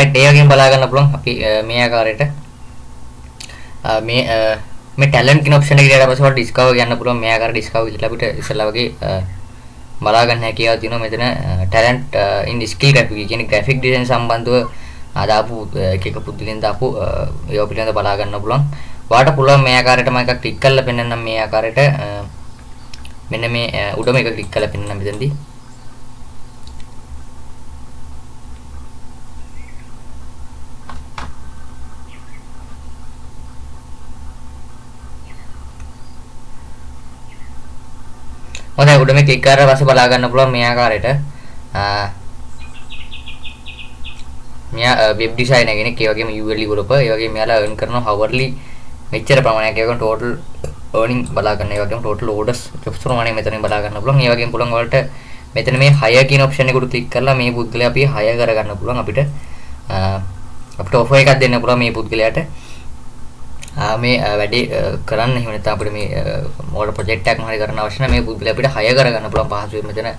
රයිට් ඒ වගේම බලා ගන්න පුළුවන් අපි මේ ආකාරයට මේ ටැලන්ට් කියන ඔප්ෂන් එකට ගියාට පස්සේ ඔයාලට ඩිස්කවර් ගන්න පුළුවන් මේ ආකාරයට ඩිස්කවර් කියලා අපිට ඉස්සෙල්ලා වගේ බලා ගන්න හැකියාව තියෙනවා මෙතන ටැලන්ට් ඉන් ස්කිල් ග්‍රැෆික් කියන්නේ ග්‍රැෆික් ඩිසයින් සම්බන්ධව දාපු එක එක පුද්ගලයන් දාපු ඒවා පිළිබඳව බලා ගන්න පුළුවන්. ඔයාලට පුළුවන් මේ ආකාරයට මම එකක් ක්ලික් කරලා පෙන්නන්නම් මේ ආකාරයට මෙන්න මේ උඩම එක ක්ලික් කරලා පෙන්නන්න මෙතනදී. හොඳයි උඩ මේ ක්ලික් කරලා පස්සේ බලා ගන්න පුළුවන් මේ ආකාරයට මෙයා වෙබ් ඩිසයිනර් කෙනෙක් ඒ වගේම UL developer ඒ වගේම මෙයාලා earn කරනවා hourly මෙච්චර ප්‍රමාණයක් ඒ වගේම total earning බලා ගන්න ඒ වගේම total orders jobs ප්‍රමාණය මෙතනින් බලා ගන්න පුළුවන් ඒ වගේම පුළුවන් වලට මෙතන මේ hire කියන option එක උඩ ක්ලික් කරලා මේ පුද්ගලයා අපි hire කර ගන්න පුළුවන් අපිට offer එකක් දෙන්න පුළුවන් මේ පුද්ගලයාට මේ වැඩේ කරන්න එහෙම නැත්නම් අපිට මේ මොකද ප්‍රොජෙක්ට් එකක් මොහරි කරන්න අවශ්‍ය නැහැ මේ පුද්ගලයා අපිට hire කර ගන්න පුළුවන් පහසුවෙන් මෙතන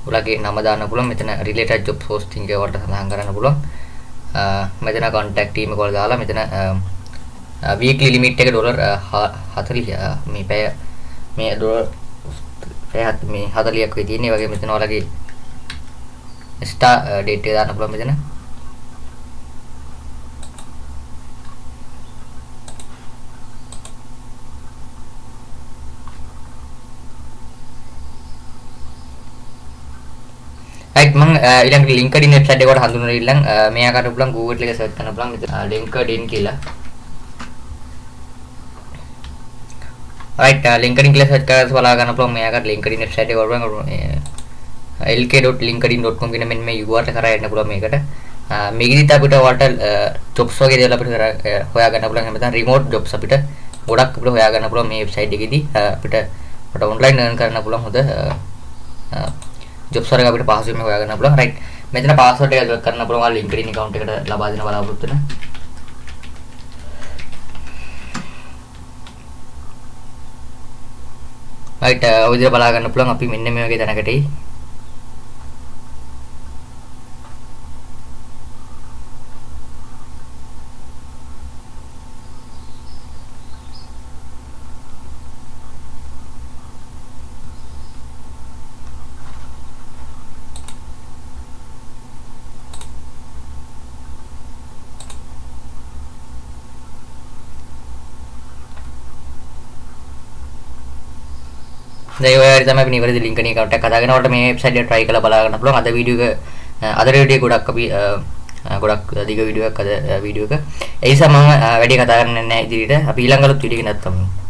ඔයාලගේ නම දාන්න පුළුවන් මෙතන related job posting එක වලට සඳහන් කරන්න පුළුවන් මෙතන contact team එක වල දාලා මෙතන weekly limit එක $40 මේ පැය මේ මේ 40ක් වෙයි තියෙන්නේ වගේ මෙතන ඔයාලගේ start date එක දාන්න පුළුවන් මෙතන right මම ඊළඟට LinkedIn website එකට හඳුන්වලා ඉල්ලන් මේ ආකාරයට පුළුවන් Google එකේ search කරන්න පුළුවන් මෙතන LinkedIn කියලා right LinkedIn කියලා search කරලා බලා ගන්න පුළුවන් මේ ආකාරයට LinkedIn website එක වරුවන් lk.linkedin.com කියන මෙන්න මේ URL කරා එන්න පුළුවන් මේකට මේකෙදිත් අපිට ඔයාලට jobs වගේ දේවල් අපිට හොයා ගන්න පුළුවන් එහෙම නැත්නම් remote jobs අපිට ගොඩක් අපිට හොයා ගන්න පුළුවන් මේ website එකේදී අපිට online earn කරන්න පුළුවන් හොඳ jobs වල අපිට පහසුවෙන්ම හොයා ගන්න පුළුවන් right මෙතන password එක දාලා කරන්න පුළුවන් ඔයාලා LinkedIn account එකට ලබා දෙන බලාපොරොත්තු වෙන right ඔය විදිහට බලා ගන්න පුළුවන් අපි මෙන්න මේ වගේ තැනකට එයි දැන් ඔය හරි තමයි අපි නිවැරදි LinkedIn account එකක් හදාගෙන ඔයාලට මේ website එක try කරලා බලා ගන්න පුළුවන්. අද වීඩියෝ එක අද වීඩියෝ ගොඩක් අපි ගොඩක් දිග වීඩියෝ එකක් අද වීඩියෝ එක. ඒ නිසා මම වැඩි කතා කරන්නේ නැහැ ඉදිරියට. අපි ඊළඟ අලුත් වීඩියෝ එකක් නැත්තම්